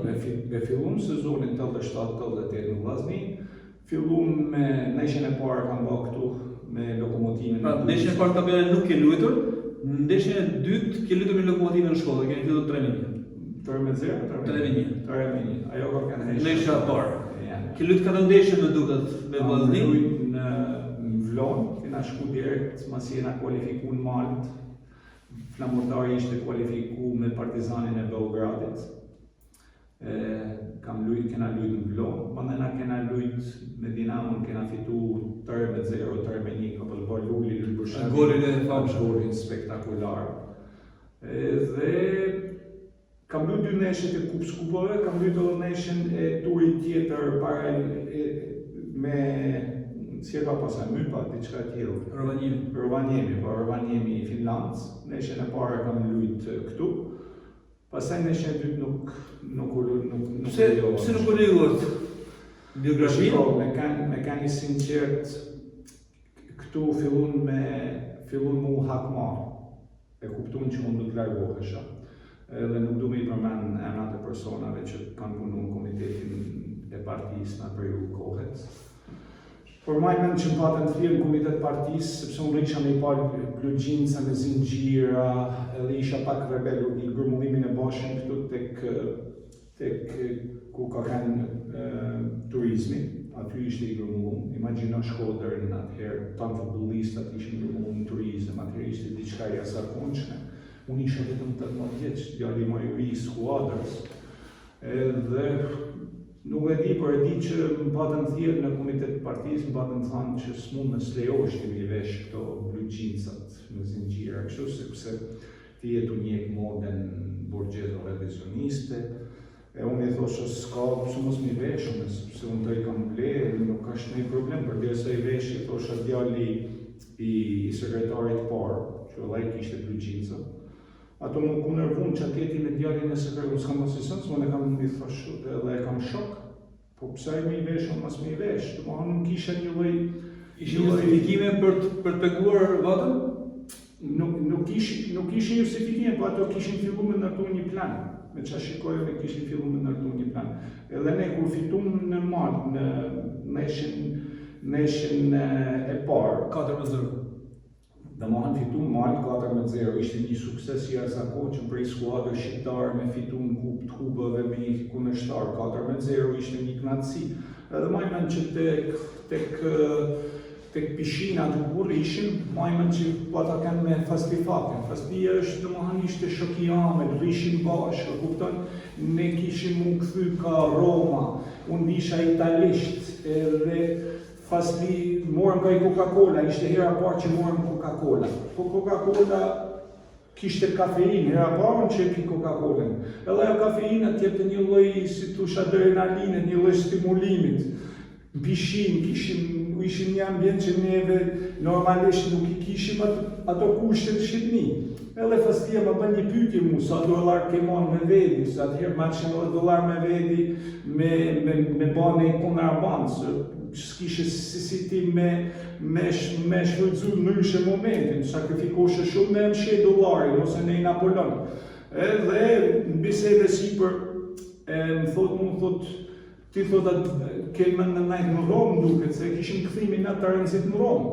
Me filluam sezonin 87-88 me Vllaznin, filluam me ndeshjen e parë kam bërë këtu me Lokomotivën. Pra, ndeshjen e parë tabelën nuk ke luajtur, ndeshjen e dytë ke luajtur me Lokomotivën në Shkodër, keni filluar 3-1. 3-0, 3-1. Ajo ka kanë ndeshja. Ndeshja e parë. Ke luajtur 4 ndeshje me duket me Vllaznin. Në Vlon, kena shku direkt masi jena kualifiku në Malit. Flamurdari ishte kualifiku me Partizanin e Beogradit. Kena lujt në Vlon, mandena kena lujt me Dinamon, kena fitu 3-0, 3-1, ka pëllë Lulli, Lulli Golin e famshëm. Golin spektakular. Dhe kam lujt 2 neshjet e Kupës Kupëve, kam lujt edhe neshjen e turit tjetër para me si e ka pasaj Mypa, diçka tjetër. Rovaniemi i Finlandës. Neshjen e parë kam lujt këtu. Pastaj neshjen e dytë nuk Pse nuk u lejuat biografinë? Me kanë i sinqert këtu fillun me u hakmar. E kuptuan që unë nuk largohesha. Edhe nuk du me i përmen emrat e personave që kanë punu në komitetin e partisë në periudhë kohet. Por maj mend që më patën të thirë në komitet partisë, sepse unë isha me i parë Plugjinca me Zinxhira, edhe isha pak rebelu i grumullimin e bashkën këtu tek ku ka kanë turizmi, aty ishte i grumullum. Imagjino Shkodrën atëherë, tanë futbollistat ishin grumullum në turizm, atëherë ishte diçka e jashtëzakonshme. Unë isha vetëm 18 vjeç, djali më i ri i skuadrës. Edhe nuk e di, por e di që më patën thirrë në komitet partisë, më patën thënë që s'mund me s'lejosh ti me vesh këto Plugjincat me Zinxhira, kështu sepse ti je tu njeh moden burgjezo revizioniste. E unë i thosha s'ka pse mos mi vesh, sepse unë do i kam blerë, nuk ka asnjë problem, përderisa i vesh, i thosha djali i sekretarit parë, që ai kishte Plugjinca. Ato më ku nervun qaketi me djalin e sekretarit, s'kam asisën, s'mon e kam i thosh edhe e kam shok. Po pse me i vesh, unë mas me i vesh, të më nuk kisha një lloj... Ishin justifikime për të peguar vatën? Nuk ishin justifikime, po ato kishin fillu me ndërtu një plan. Me qa shikojën e kishin fillu me ndërtu një plan. Edhe ne kur fitum në Malë, në neshjen e parë, 4-0. Dhe më hanë fitu Mali 4-0, ishte një sukses i jashtëzakonshëm për i skuadrë shqiptare me fitu në kupë të hubëve me një kundërshtar. 4-0 ishte një knatësi. Edhe majmen që tek pishina të burë ishin, majmen që po ata kanë me fastifatin. Fastia është dhe më hanë ishte shokijame, të ishin bashkë, kupton, ne kishim u këthy ka Roma, unë isha italisht, edhe fasti morëm ka i Coca-Cola, ishte hera parë që morëm Coca-Cola. Po Coca-Cola kishte kafeinë, hera parën që e pi Coca-Colën. Edhe ajo kafeina t'jepte një lloj, si thush, adrenalinet, një lloj stimulimit. Në pishin, ishin një ambient që neve normalisht nuk i kishim ato kushtet Shqipni. Edhe fastia më bën një pyetje mu, sa dollar ke marrë me vedi, sa atëherë marrëshim edhe dollar me vedi me bane i kontrabandsë. S'kishe si ti me shfrytzu në mënyrë momentin, sakrifikoshe shumë me mshe dollarin, ose në i Napoleon. Edhe në bisede sipër, më thot, ti thot atë kelme në najtë në Romë duket, se kishim këthimin në të rëndësit në Romë.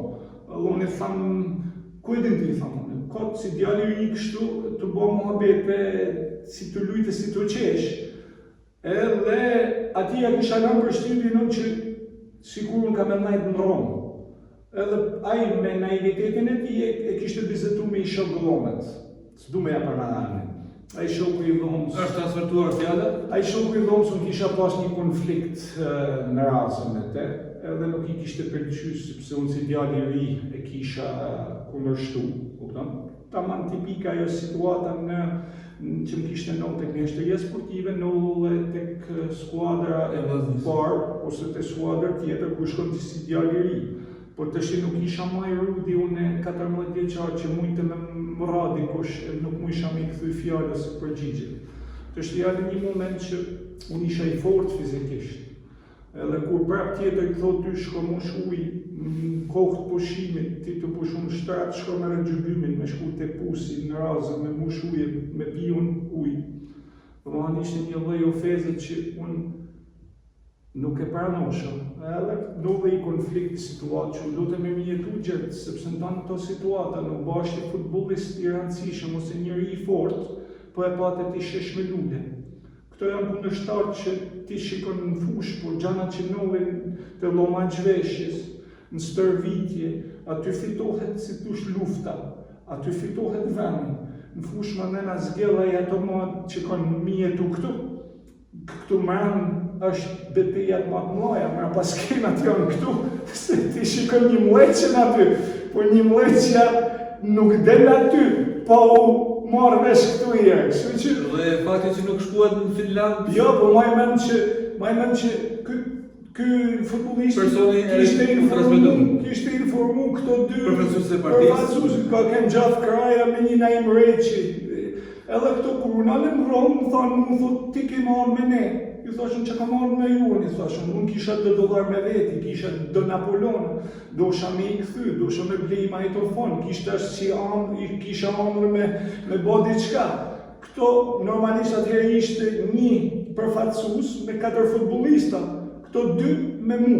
Edhe unë i thamë, ku e din ti i thamë, kotë si djali i kështu, të bo muhabete, si të lujtë, si të qesh. Edhe ati ja kisha nga për shtypin që sikur unë ka me najtë në Romë. Edhe ai me naivitetin e tij e kishte bizetu me i shok Gëllomet. S'du me ja përnadani. Ai shoku i dhomës... Është transfertuar fjala? Ai shoku i dhomës unë kisha pas një konflikt në rasën me te. edhe nuk I kishte pëlqyer sepse unë si djalë I ri e kisha kundërshtu, kupton? Tamam tipika ajo situata që më kishte ndodhur tek një shtëri sportive, në tek skuadra e parë ose te skuadra tjetër ku shkon ti si djalë I ri. Por tash nuk isha më I rudi unë 14 vjeçar që mujtë me më ra dikush, nuk mu isha me I kthy fjalë ose përgjigje. Tash janë një moment që unë isha I fortë fizikisht. Edhe kur prap tjetër I thotë ty shko më shuj në kohë të pushimit, ti të pushu në shtrat, shko me rëgjybimin, me shku te pusi në razë, me mu shuje, me pi unë ujë. Domethënë ishte një lloj ofeze që unë nuk e pranosha. Edhe ndodhe I konflikt situatë që do të me mjetu gjatë, sepse ndonë këto situata nuk bashkë futbollist I rëndësishëm ose njëri I fortë, po e patë ti shesh me lule. Këto janë kundërshtarë që ti shikon në fushë, por gjana që ndodhin te llomaqveshjes, në stërvitje, aty fitohet si tush lufta, aty fitohet vendi. Në fushë më nëna zgjella I ato më që kanë mjetu këtu mërën është betejat më të mëdha, më pas skenat janë këtu, se ti shikon një mleqen aty, por një mleqja nuk del aty, pa u marrë vesh këtu I herë. Dhe fakti që nuk shkuat në Finland? Jo, po ma I mend që ky futbollist kishte informu këto dy përfaqësues e partisë. Ka kënë gjatë kraja me një Naim Reqi. Edhe këto kur unalën Rom, më thonë, ti ke marrë me ne. Ju thashën që ka marrë me ju, I thashën, unë kisha $2 me veti, kisha do Napoleon, dosha me I kthy, dosha me blej magnetofon, kisha ëndër me bo diçka. Këto normalisht atëherë ishte një përfaqësues me 4 futbollista, këto 2 me mu.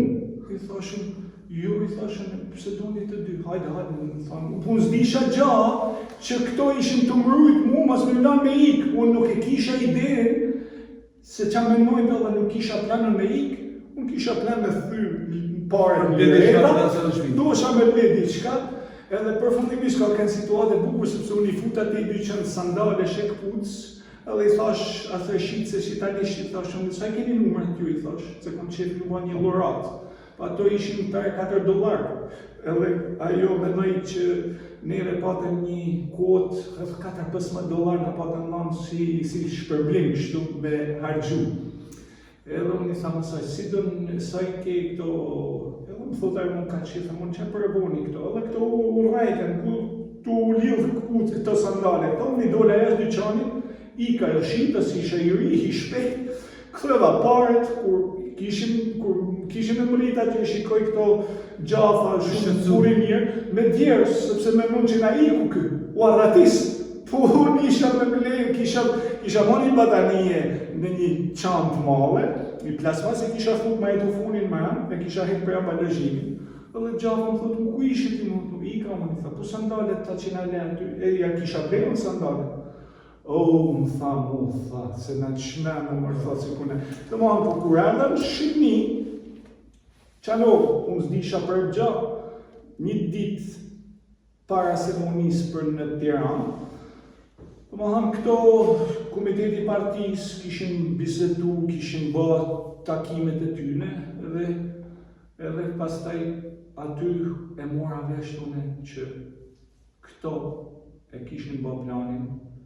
I thashën, jo, I thashën, pse doni të 2, hajde, më thanë, unë s'disha gjatë që këto ishin të mbrojt mu, mas me lanë me ik, unë nuk e kisha idenë, se që mendojnë dhe nuk kisha planën me ik, unë kisha plan me thy pare në leta, dosha me ble diçka, edhe përfundimisht ka kënë situatë e bukur, sepse unë I futa te I dyqen sandale shek puc, edhe I thash, atë shqit se shqitalisht, I thash, unë sa keni numër t'ju, I thash, se kam qef luan një lorat, pa ato ishin $4. Edhe ajo mendoj që neve patëm një kuotë rreth $4-15 na patëm lanë si shpërblim kështu me harxhu. Edhe unë I thamë asaj, si do në saj ke këto, edhe më thotë unë ka qefa, unë që përboni këto, edhe këto urrejten, ku tu lidhë këtë të sandale, këto unë I dole e dyqanit, I ka e shita si isha I ri, I shpejt, këtheva paret, kur kishim e mërita që shikoj këto gjafa shumë puri mirë, me djerës, sepse me mund që na iku kë, u arratis, po unë isha me mlejë, kisha moni batanije në një qantë male, një plasma se kisha fut magnetofonin me anë, e kisha hek për ambalazhimin, edhe gjafa më thotë, ku ishe ti më thotë, I ka më një tha, po sandalet ta që na le aty, e ja kisha plejnë sandalet. Më tha, se na qmenë më tha se kune. Të më anë, po kur erdhëm Shqipni, qano, unë s'disha për gjatë, një ditë para seremonisë për në Tiranë, të më anë, këto komiteti partisë kishin bisedu, kishin bë takimet e tyne, edhe pastaj aty e mora veshtune që këto e kishin bë planin.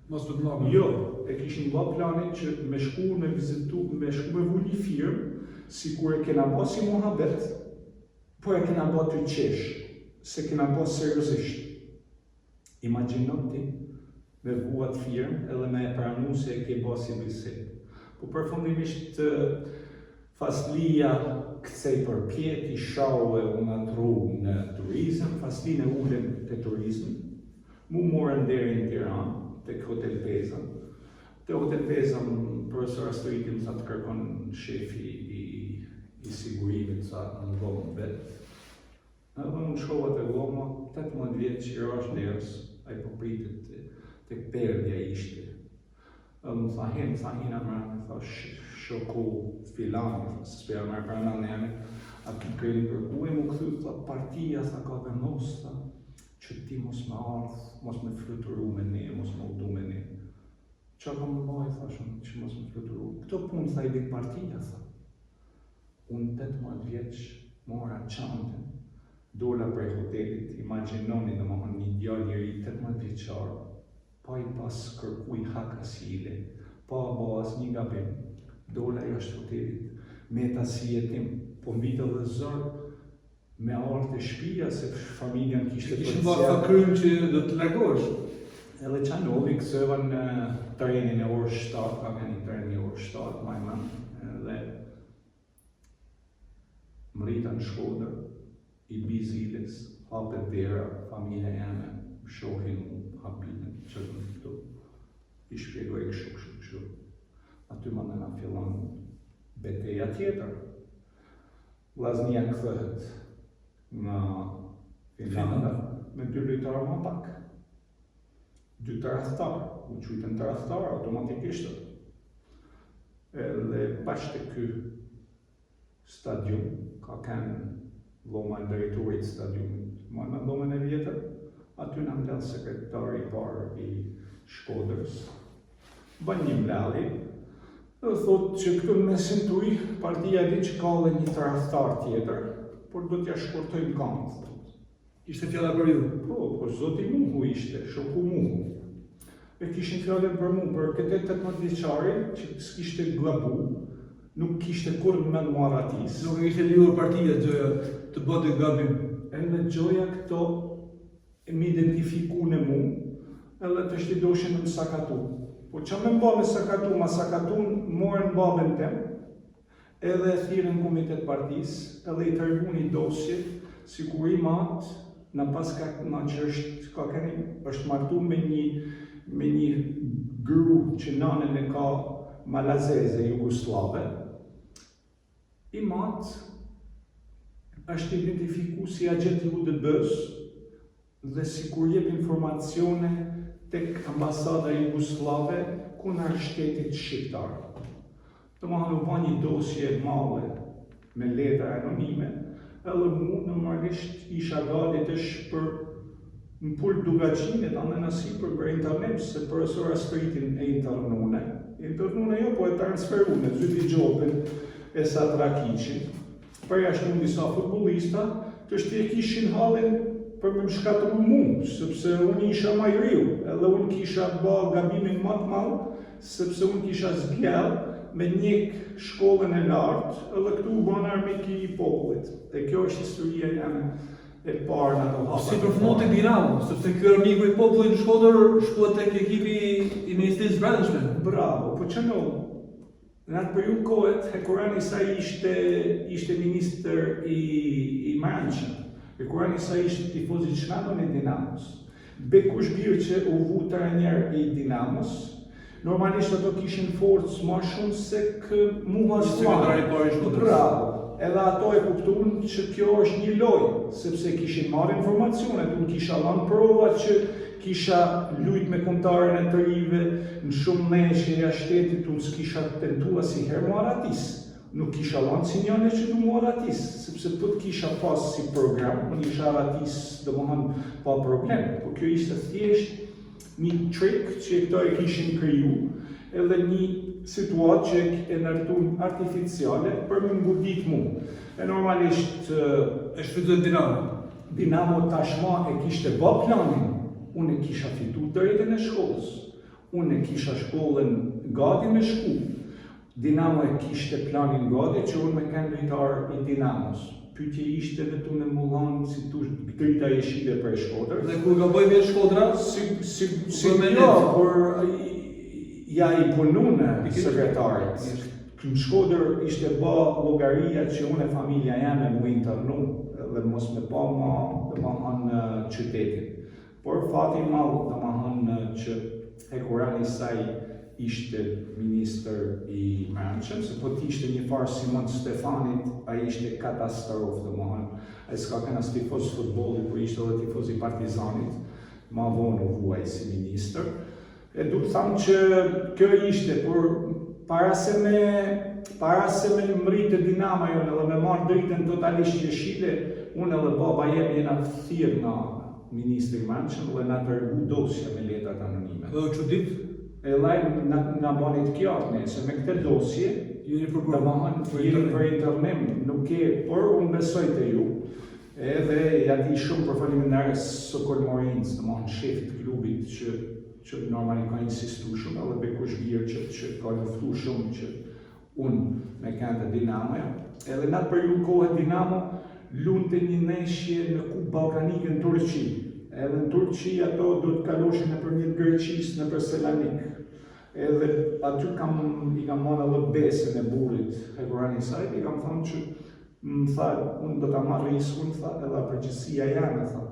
Mos të të Jo, e kishin bë planin që me shku me vizitu, me shku me vu një firmë, si kur e kena bë si muhabet, po e kena bë të qesh, se kena bë seriozisht. Imagjino ti me vu atë firmë edhe me e pranu se e ke bë si bisedë. Po përfundimisht Faslia kcej për pjet, I shau e unë atru në turizm, Faslin e ullem të turizm, mu morën deri në Tiranë, tek Hotel Pezën. Te Hotel Pezën, profesor Astoritin sa të kërkon shefi I sigurimit sa në vëllën vetë. Edhe unë shkova te vëllëma, 18 vjetë që rash njerës, a I popritet tek perdja ishte. Edhe më tha hina mërë, tha shoku filani, s'pera mërë prana neme, a të kërën për ku e mu këthy, tha partia, tha ka vendos, tha, që ti mos me ardhë, mos me fluturu me ne, mos me udu me ne. Qa ka më bëj, thashën, që mos me fluturu. Këto punë, tha I dit partia, tha. Unë 18 vjeç mora çantën, dola prej hotelit, imagjinoni domethënë një djalë i ri 18 vjeçar, pa I pas kërkuj hak asile, pa bo asnjë gabim, dola jashtë hotelit, meta si jetim, po mbitë dhe zor me ardhë të shtëpia se familjen kishte Ishte bërë krym që do të largohesh. Edhe Qanovi kësëva në trenin e orë 7, ka me një tren e orë 7, majman, edhe më rita në Shkodër, I Biziles, hapet dera, familja jeme, shohin hapinën, që të në këtu, I shpjegoj kështu. Aty më në fillon beteja tjetër. Vllaznia kthehet nga Finlanda me 2 lojtarë më pak. 2 tradhtar, u quajtën tradhtar automatikisht. Edhe bashkë ky stadium ka kanë dhoma e drejtorit stadiumit, ma në dhomën e vjetër, aty në mbledh sekretari I parë I Shkodrës. Bën një mbledhje, dhe thotë që këtu në mesin tuj, partia di që ka dhe një tradhtar tjetër, por do t'ja shkurtojmë kampë. Ishte fjalla për ju? Po zoti muhu ishte, shoku muhu. E kishin fjallën për mu, për këtë 18 vjeçari që s'kishte gabu, nuk kishte kur me në maratis. Nuk ishte liur partia Gjoja të bëte gabim. Edhe Gjoja këto më identifiku në mu, edhe të shti doshin në sakatu. Po që me mba me sakatu, ma sakatun morën babën tem, edhe e thirën komitet partis, edhe I tërgu një dosje, sigurimat, në pas ka që është martu me një gru që nanën e ka malazeze jugoslave, I mat është identifiku si agent I UDB-s dhe si kur jep informacione tek ambasada jugoslave kundër shtetit shqiptar. Domethënë u bë një dosje madhe me letra anonime, edhe mu normalisht isha gati të shpër në pul dugaçinit, anë në sipër për internet, se profesora spritin e internune. Internune jo, po e transferune, zyti gjopin e sa Trakiqin. Për jashtë në disa futbolista, të shtje kishin halin për me më shkatru mu, sepse unë isha ma I riu, edhe unë kisha ba gabimin më të malë, sepse unë kisha zgjell me njek shkollën e lartë, edhe këtu u banë armiki I popullit. E kjo është historia jame e parë në ato hapa. Si përfundon Dinamo, sepse ky armiku I popullit në Shkodër shkuat tek ekipi I Ministrisë Brendshme. Bravo, po që në atë periudhë kohët, Hekurani sa ishte ministër I Mranqëm. Hekurani sa ishte tifoz I çmendur I Dinamos. Bekush birë që u vu trajner I Dinamos, normalisht ato kishin forcë më shumë se muha sekretari I parë I Shkodrës. Bravo. Edhe ato e kuptuan që kjo është një lojë, sepse kishin marrë informacionet, unë kisha dhënë prova që kisha lujt me kontarën e të rive në shumë neshje ja shtetit, unë s'kisha tentua si herë mu aratis. Nuk kisha dhënë sinjale që du mu aratis, sepse pët kisha pas si program, unë isha aratis dhe më hanë pa problem. Po kjo ishte thjesht një trik që këto e kishin kriju, edhe një situatë që e nërtun artificiale për më ngudit mu. E normalisht e shfrytëzoi Dinamo. Dinamo tashma e kishte bë planin, unë e kisha fitu drejtën e shkollës, unë e kisha shkollën gati me shku. Dinamo e kishte planin gati që unë me kanë lojtar I Dinamos. Pyetje ishte vetëm në Mullan si tush drita e shile për Shkodrën. Dhe kur ka bëj vjet Shkodra, por ja I punune sekretarit. Në Shkodër ishte ba llogaria që unë e familja jeme mu internu dhe mos me pa ma dhe ma hanë qytetin. Por fati malë dhe ma hanë që Hekurani saj ishte minister I Mranqëm, se po t'ishte një farë Simon Stefanit, a ishte katastrofë dhe ma hanë. A I s'ka këna tifoz futbollit, por ishte edhe tifoz I Partizanit, ma vonë u vuaj si minister. E du të thamë që kjo ishte, por para se me mritë Dinamo jonë edhe me marrë dritën totalisht jeshile, unë edhe baba jem jena thirë nga Ministri Mranqëm dhe nga tërgu dosja me letrat anonime. Dhe u çudit? E lajmë nga banit kjartëne, se me këtë dosje Jeni për jeni për internim, nuk e, por unë besoj të ju, edhe ja di shumë për faleminderes Sokol Morinës, domethënë shefit të klubit që normalisht ka insistu shumë, edhe Bekush Birçet që ka luftu shumë që unë me këndë Dinamo, edhe në atë periudhë kohë Dinamo lunte një ndeshje në Kupë Ballkanike në Turqi. Edhe në Turqi ato do të kaloshin nëpërmjet Greqisë nëpër Selanik. Edhe aty i kam marrë edhe besën e burrit Hekurani Sajt, i kam thënë që më tha, unë do ta marr riskun, tha, edhe përgjegjësia jane, tha.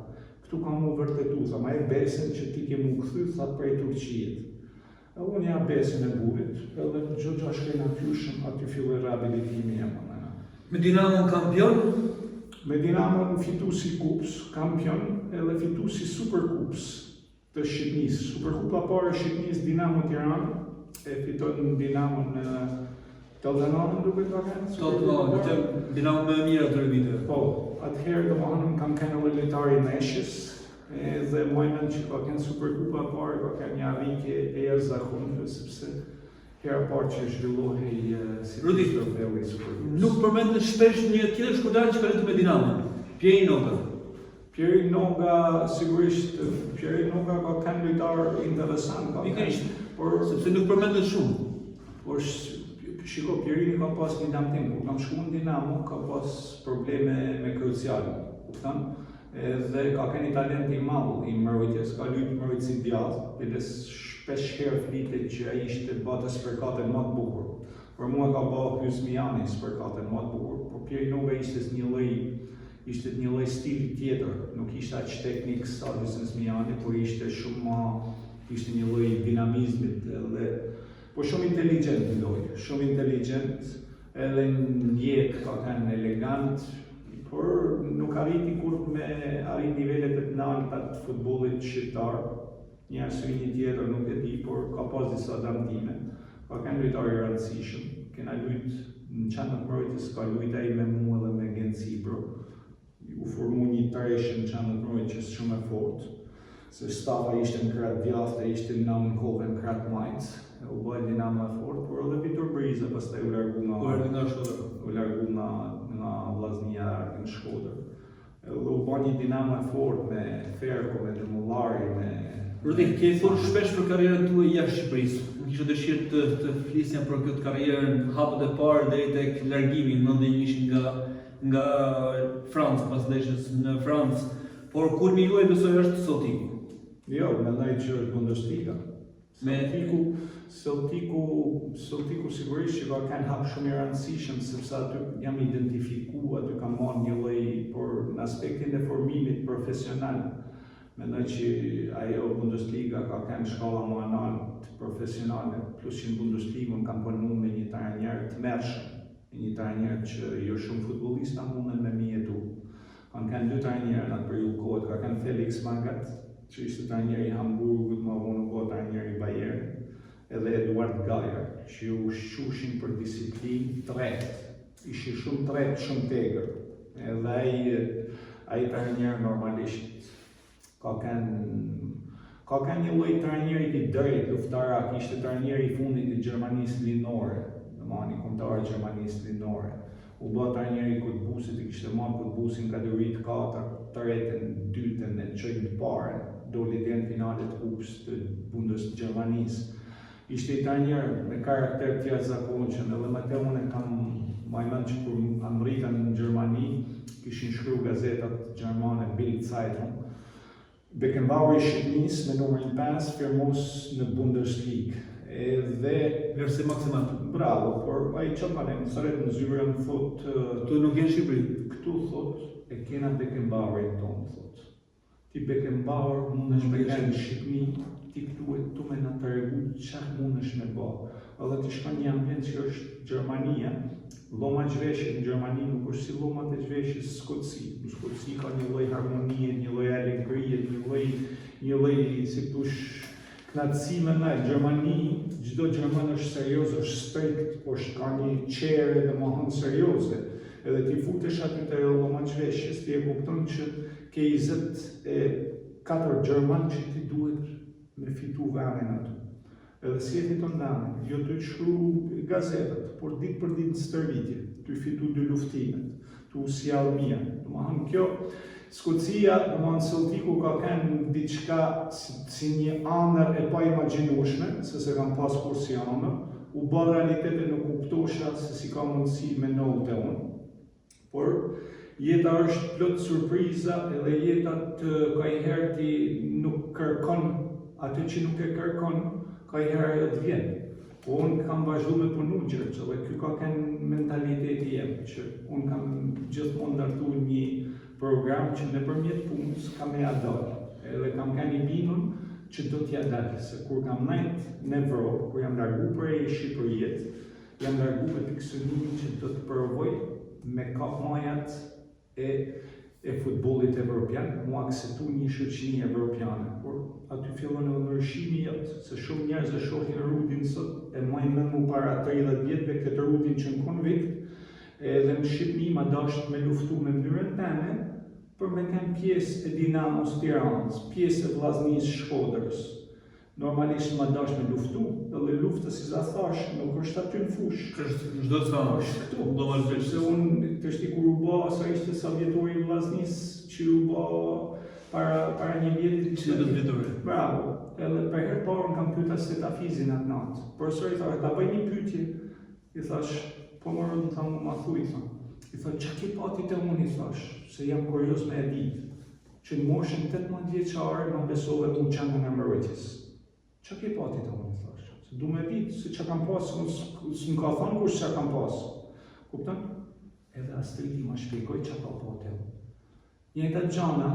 Këtu kam u vërtetu, tha, ma e besën që ti ke mu kthy, tha, prej Turqiet. Unë ja besën e burrit, edhe gjë shkej natyrshëm, aty filloi rehabilitimi jam. Me Dinamo kampion? Me Dinamo në fituesi kupës, kampion, edhe fituesi Superkupës të Shqipnisë. Superkupa parë e Shqipnisë Dinamo Tiranë, e fiton Dinamo në Telldanën duke ka qenë. Dinamo më e mirë atyre vite. Po, atëherë domethënë kam kanë edhe lojtari meshës, edhe mojnë që ka kënë Superkupa parë, ka kënë një arritje e jashtëzakonshme, sepse hera parë që zhvillohej si trofeu i Superkupës. Nuk përmendet shpesh një tjetër shqiptar që ka luajtur me Dinamo, Pieri Noga. Pieri Noga, sigurisht, Pieri Noga ka kënë lojtar interesant, por sepse nuk përmendet shumë. Por shiko, Pierini ka pas një damtim, kur kam shkuar në Dinamo, ka pas probleme me krucialin, kupton? Dhe ka kënë talent i madh i mbrojtjes, ka luajtur mbrojtësi djathtë, biles shpesh herë flitet që ai ishte bota spërkatën më të bukur. Për mua ka bëu Hysmiani spërkatën më të bukur, por Pieri Noga ishte një lloj stili tjetër, nuk ishte aq teknik sa Hysmiani, por ishte një lloj dinamizmit edhe po shumë inteligjent loj, shumë inteligjent, edhe në jetë ka kanë elegant, por nuk arriti kur me arrit nivelet e të larta të futbollit shqiptar. Një arsye një tjetër nuk e di, por ka pas disa damtime. Ka kanë lojtar i rëndësishëm, kena luajt në çantë mbrojtjes, ka luajt ai me mua dhe me Gen Cibro. U formu një treshë në çantë mbrojtjes shumë e fortë. Se stava ishte në krah djathtë, ishte në kohën krah majt. U bëj Dinamo e fortë, por edhe Vitor Briza pastaj u largu nga vllaznia në Shkodër. Edhe u bë një Dinamo e fortë me Ferko, me Demullari, me Rudi, ke folur shpesh për karrierën tuaj jashtë Shqipërisë. Kishe dëshirë të flisja për këtë karrierën, hapet e parë deri tek largimi në 91 nga Franca, pas ndeshjes në Francë. Por kulmi juaj besoj është Celticu. Jo, mendoj që është Bundesliga. Celticu sigurisht që ka kanë hap shumë i rëndësishëm, sepse aty jam identifikuar, aty kam marrë një lloj, por në aspektin e formimit profesional. Mendoj që ajo Bundesliga ka kanë shkolla më e lartë profesionale, plus që në Bundesliga kam punuar me një trajner të mërshëm, një trajner që jo shumë futbollista mundën me mjetu. Kanë dy trajnerë në atë periudhë kohët, ka kanë Felix Magath, që ishte trajner i Hamburgut, më vonë u bë trajner i Bayern, edhe Eduard Geier, që u shqushin për disiplinë tret, ishin shumë tret, shumë tegër. Edhe ai trajner normalisht ka kanë një lloj trajneri i drejtë, luftarak, ishte trajneri i fundit i Gjermanisë Linorë, domethënë kombëtar i Gjermanisë Linorë. U bë trajneri i Kutbusit, i kishte marrë Kutbusin kategoritë 4, tretën, dytën e çojnë të parën, doli deri në finalet e kupës të Bundes-Gjermanisë. Ishte i trajner me karakter të jashtëzakonshëm, edhe me të unë kam mend që kur amritën në Gjermani, kishin shkruar gazetat gjermane Bild Zeitung. Beckenbauer i Shqipërisë me numrin 5 firmos në Bundesliga. Edhe versi maksimal. Bravo, por ai çfarë më sëret në zyrën thotë këtu nuk jenë Shqipëri. Këtu thotë e kena Beckenbauerin tonë, thotë. Ti Beckenbauer mundesh me kanë në Shqipëri, ti këtu me na tregu çfarë mundesh me bë. Edhe ti shkon një ambient që është Gjermania, lloma zhveshje në Gjermani nuk është si llomat e zhveshjes në Skoci. Në Skoci ka një lloj harmonie, një lloj alegrie, një lloj si thosh knatësime në Gjermani, çdo gjerman është serioz, është strikt, po ka një qere domethënë serioze. Edhe ti futesh aty te lloma zhveshjes, ti e kupton që ke 24 gjerman që ti duhet me fitu vendin aty. edhe si e fiton Nani, jo të shkru gazetat, por ditë për ditë në stërvitje, të fitu dy luftimet, të sjell mirë. Domethënë kjo Skocia, domethënë Celtiku ka kanë diçka si një anër e pa imagjinueshme, se kam pas kur si anër, u bë realitetin në kuptosha se si ka mundësi me note unë. Por jeta është plot surpriza edhe jeta kajherë ti nuk kërkon atë që nuk e kërkon, kajherë ajo të vjen. Po unë kam vazhdu me punu gjërë, dhe kjo ka kënë mentaliteti jem, që unë kam gjithmonë ndartu një program që nëpërmjet punës kam e adalë. Edhe kam kënë i binun që do t'ja dalë, se kur kam najtë në Evropë, kur jam largu prej Shqipërijet, jam largu me fiksonimin që do të provoj me kapmajat e futbollit evropian, mu aksetu një shoqëri evropiane, por aty fillon edhe ndryshimi jot, se shumë njerëz e shohin Rudin sot, e majnë mend mu para 30 vjetëve këtë Rudin që në konvikt, edhe në Shqipëri ma dasht me luftu me mënyrën teme, për me kanë pjesë e Dinamos Tiranës, pjesë e Vllaznisë Shkodrës. Normalisht ma dash me luftu, edhe lufta si za thash, nuk është aty në fush. Çdo sa është këtu. Do më lësh. Se unë të shti kur u bë, sa ishte sa vjetori i Vllaznisë që u bë para një vjeti. 20 vjetori. Bravo. Edhe për herë parë kam pyetur se ta fizin atë natë. Profesori tha, ta bëj një pyetje. I thash, po më rëndë thamë ma thuj, thamë. I thash, që ki pati të unë, i thash, se jam kurios me e ditë. Që në moshën 18 vjeçare më besove mu qendrën e mbrojtjes. Që ki pati të unë, i thash. Se du me ditë, se që kam pasë, s'më ka thonë kush që kam pasë. Kuptën? Edhe Astridi ma shpjegoj që ka pati unë. Njëta gjana,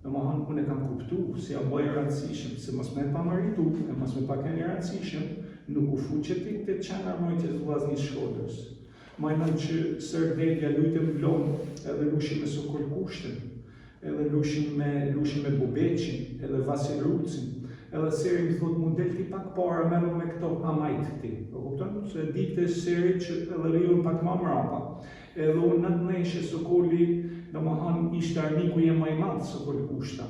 dhe më hanë unë e kam kuptu, se ja bëjë rëndësishëm, se mos me pa maritu, e mos me pa keni rëndësishëm, nuk u fuqe pikë të qenë armojtjes Vllaznisë Shkodrës. Majnën që Sërdegja lujtëm vlonë, edhe lushim me Sokol Kushtën, edhe lushim me Bubeqin, edhe Vasil Rucin, edhe seri më thot model ti pak para merru me këto amajt këti. Po kupton? Se dikte seri që edhe rion pak ma mrapa. Edhe unë në të neshe Sokoli, domethënë ishte armiku jem më i madh Sokol Kushta.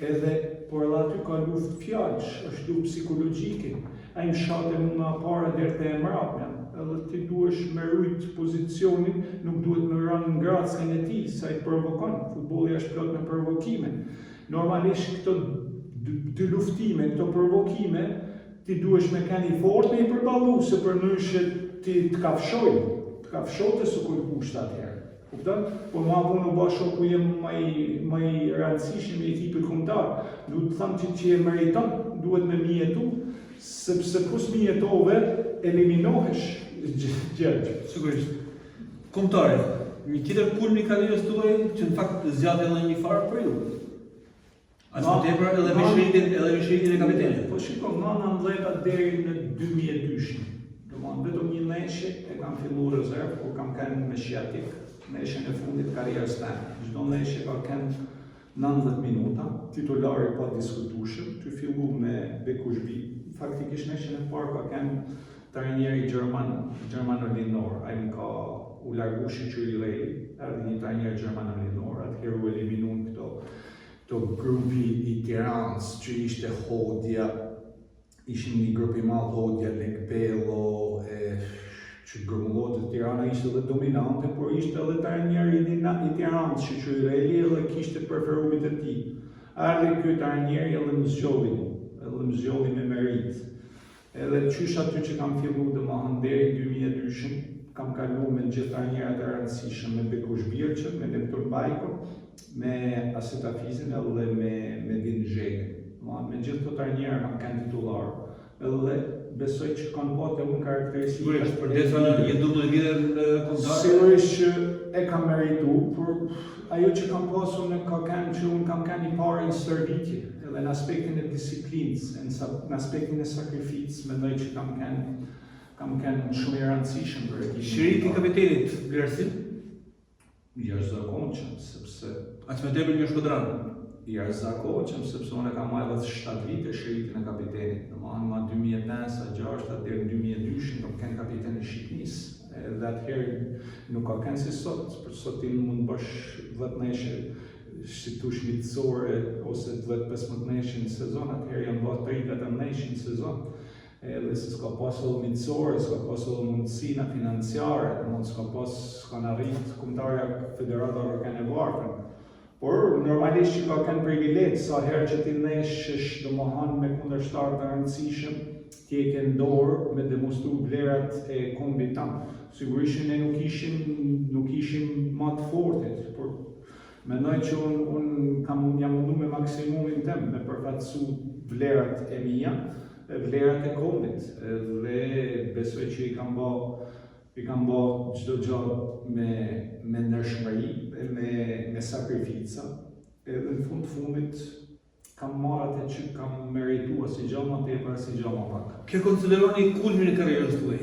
Edhe por edhe aty ka luftë fjalësh, është luftë psikologjike. Ai më shate më nga para deri te e mrapja. Edhe ti duhesh me rujt pozicionin, nuk duhet me rënë në grackën e tij, sa i provokon. Futbolli është plot me provokime. Normalisht këto dy luftime, këto provokime, ti duhesh me kanë i fortë me i përballu, se përndryshe ti të kafshoj të Sokol Kushta atëherë. Kupton? Po ma vonë u bë shoku jem më i rëndësishëm i ekipit kombëtar. Duhet të them që e meriton, duhet me mjetu, sepse kus mjetove eliminohesh gjërë. Sigurisht. Kombëtari, një tjetër kulm i karrierës tuaj që në fakt zgjat edhe një farë për ju. As më tepër edhe me shëritin e kapitenit. Po shiko, nga 19 deri në 2002. Domethënë vetëm një neshe e kam filluar rezervë, kur kam kanë me shiatik, neshën e fundit karrierës teme. Çdo neshe ka kanë 90 minuta, titulari pa diskutueshëm, ty fillu me Bekushbi. Faktikisht neshën e parë ka kanë trajneri Germano-Linor, ai më ka u largu Shiqyri Lej, erdhi një trajner Germano-Linor, atëherë u eliminun këto grupi i Tiranës që ishte Hodja, ishin një grup i madh Hodja, Lekbello, që grumullot e Tirana ishte edhe dominante, por ishte edhe trajneri i Tiranës Shiqyri Lej edhe kishte preferumit e tij. Erdhi ky trajneri edhe më zgjolli me merit. Edhe qysh aty që kam fillu dhe ma deri 2002, kam kalu me gjithë trajnerat e rëndësishëm, me Bekush Birqën, me Neptun Bajko, me Asetafizin edhe me Din Zhegën. Me gjithë të trajnerat kam kanë titular. Edhe besoj që kanë pote unë karakteristika. Sigurisht, përdesa një 12 vite në kombëtar. Sigurisht që e kam meritu, por ajo që kam pasur në që unë kam kanë i parë në stërvitje, edhe në aspektin e disiplinës, në aspektin e sakrificës, mendoj që kam kanë shumë i rëndësishëm për ekipin. Shëriti i kapitenit, vlerësim? Jashtëzakonshëm, sepse as më tepër një shkodran. Jashtëzakonshëm, sepse unë kam marrë 7 vite shëritin e kapitenit. Domethënë nga 2005-2006 deri në 2002 kam qenë kapiten i Shqipërisë. Edhe atëherë nuk ka qenë si sot, për sot ti mund bësh 10 neshe shqiptush mitësore ose 10-15 neshe në sezon, atëherë janë bërë 30 neshe në sezon. edhe se s'ka pas edhe miqësore, s'ka pas edhe mundësina financiare, s'ka në rritë kumtarja Federata Balkane e Varfën. Por, normalisht që ka kënë privilegj, sa herë që ti neshësh domethënë me kundërshtar të rëndësishëm, ti e ke dorë me demonstru vlerat e kombit tanë. Sigurisht ne nuk ishim më të fortit, por mendoj që unë jam mundu me maksimumin tem me përfaqësu vlerat e mia, vlerat e kombit, dhe besoj që i kam bë çdo gjë me ndershmëri, me sakrifica, edhe në fundit kam marrë atë që kam meritua, si gjë më tepër, si gjë më pak. Kjo konsideroni kulmin e karrierës tuaj?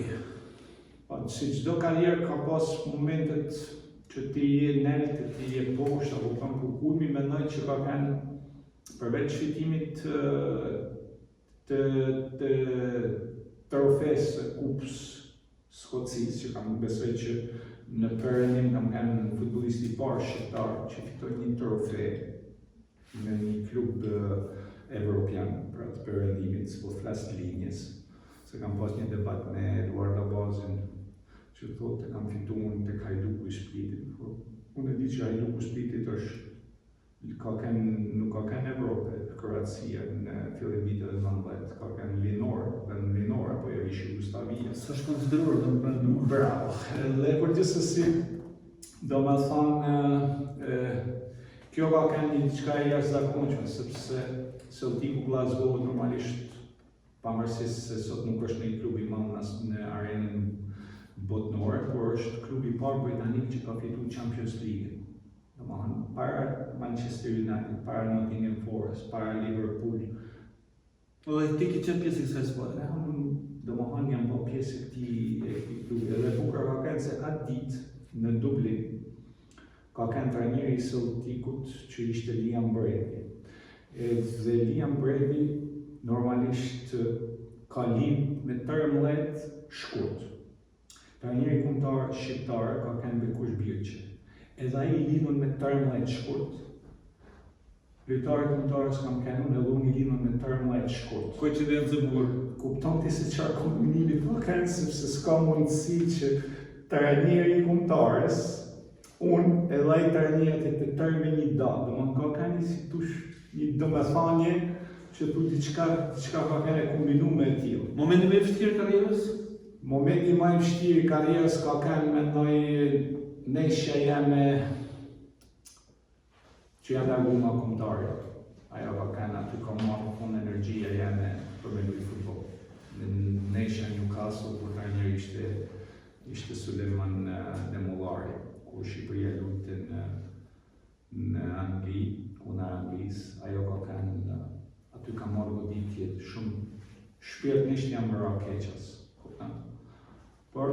Si çdo karrierë ka pas momentet që ti je nelt, ti je poshtë, apo kam ku kulmi, mendoj që ka kanë përveç fitimit të trofesë së Kupës Skocisë, që kam besoj që në perëndim kam kanë futbollisti i parë shqiptar që fitoi një trofe me një klub evropian për atë perëndimit, s'po flas linjës, se kam pas një debat me Eduard Abazin që thotë kam fituar tek Hajduku i Splitit. Unë e di që Hajduku i Splitit nuk ka kanë Evropë, Kroacia në fillim viteve 90, ka kanë Linor apo jo ishi Jugoslavia. S'është konsideruar domethënë. Bravo. Dhe përgjithsesi, domethënë kjo ka kanë një diçka e jashtëzakonshme, sepse Celticu Glasgow normalisht pavarësisht se sot nuk është një klub i madh në arenën botnore, por është klubi i parë britanik që ka fituar Champions League. Domethënë para Manchester United, para Nottingham Forest, para Liverpool. Dhe ti ke qenë pjesë e kësaj skuadre? Domethënë jam po pjesë e këtij klubi. Edhe bukur ka qenë se atë ditë në Dublin ka qenë trajneri i Celticut që ishte Liam Brady. Dhe Liam Brady normalisht ka lind me 13 shkurt. Trajneri kombëtar shqiptar ka qenë Bekush Birçi. Edhe ai i lidhur me 13 shkurt. Lojtarët kombëtarës kam kanë edhe unë i lidhur me 13 shkurt. Koincidencë e bukur. Kupton ti se çfarë kombinimi po kanë, sepse s'ka mundësi që trajneri i kombëtarës, unë edhe ai trajneri të tërë me një datë, domethënë ka kanë si tush një domethënie që tu diçka ka kanë kombinuar me tillë. Momenti më i vështirë karrierës? Momenti më i vështirë i karrierës ka kanë mendoj neshja jeme që janë largu nga kombëtarja. Ajo ka kanë aty ka marrë fund energjia jeme për me luajtur futboll. Në neshja Newcastle kur trajneri ishte Suleman Demollari, kur Shqipëria luajte në Angli, kundër Anglisë, ajo ka kanë aty ka marrë goditje shumë shpirtnisht jam bërë keqas. Por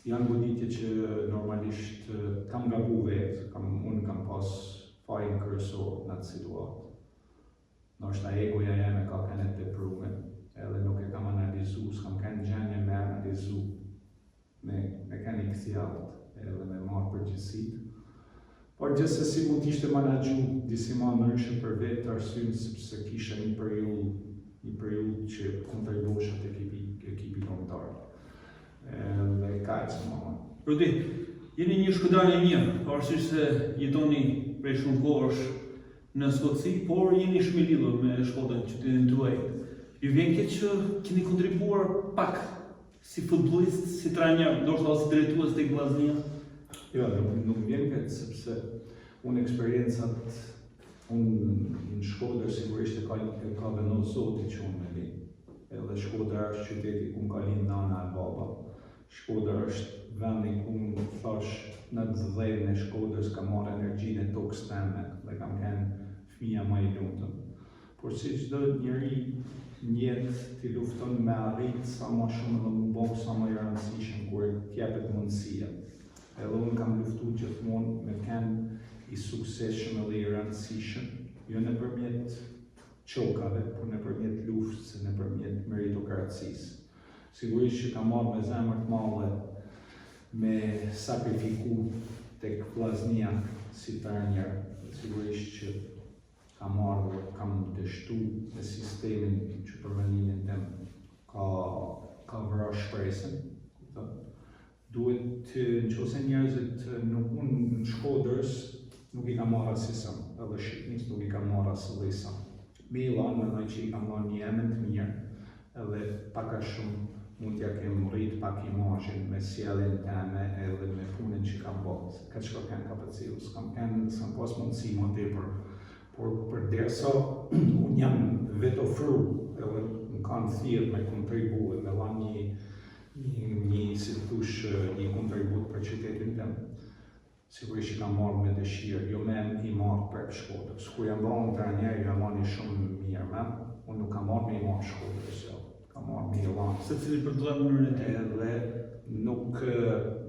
janë goditje që normalisht kam gabu vetë, unë kam pas fajin kryesor në atë situatë. Ndoshta egoja jeme ka kanë të tepruar, edhe nuk e kam analizu, s'kam kanë gjendje me analizu, me kanë i këthjallët, edhe me marrë përgjithësitë. Por gjithsesi mund t'ishte menaxhu disi më ndryshe për vetë arsye sepse kisha një periudhë që kontribuosha tek ekipi kombëtar. Dhe kaq më. Rudi, jeni një shkëdar i mirë, pavarësisht se jetoni prej shumë kohësh në Skoci, por jeni shumë i lidhur me shkollën qytetin tuaj. Ju vjen keq që keni kontribuar pak si futbollist, si trajner, ndoshta si drejtues tek vllaznia? Jo, nuk vjen keq sepse unë eksperiencat në Shkodër sigurisht e ka vendosur Zoti që unë me li. Edhe Shkodra është qyteti ku ka lind nana e baba. Shkodra është vendi ku më thash në të dhejnë e Shkodrës ka marrë energjinë e tokës teme dhe kam qenë fëmija më i lumtur. Por si çdo njeri në jetë ti lufton me arrit sa më shumë dhe më bëj sa më i rëndësishëm kur t'jepet mundësia. Edhe unë kam luftuar gjithmonë me qenë i suksesshëm edhe i rëndësishëm, jo nëpërmjet çokave, por nëpërmjet luftës, nëpërmjet meritokracisë. Sigurisht që kam marrë me zemër të madhe me sakrifiku tek vllaznia si trajner, sigurisht që kam dështu me sistemin që për mendimin tem ka vëra shpresën. Duhet nëse njerëzit nuk unë në Shkodrës nuk i ka marrë asisëm, edhe Shqipnis nuk i ka marrë asëllisëm. Milan mendoj që i ka marrë një emën të mirë, edhe pak a shumë mund t'ja kem rrit pak imazhin me sjelljen time edhe me punën që kam bërë. Ka që kanë kapacitet, s'kam pas mundësi më tepër. Por përderisa unë jam vetë ofruar edhe më kanë thirrë me kontribut, me la një kontribut për qytetin tim. Sigurisht që kam marrë me dëshirë, jo me i marrë për Shkodrës. Kur jam bërë trajner, jam marrë një shumë mirë me, unë nuk kam marrë me i marrë Shkodrës, jo. Kam marrë me i lanë. Se cili përdojnë mënyrën e ti? Edhe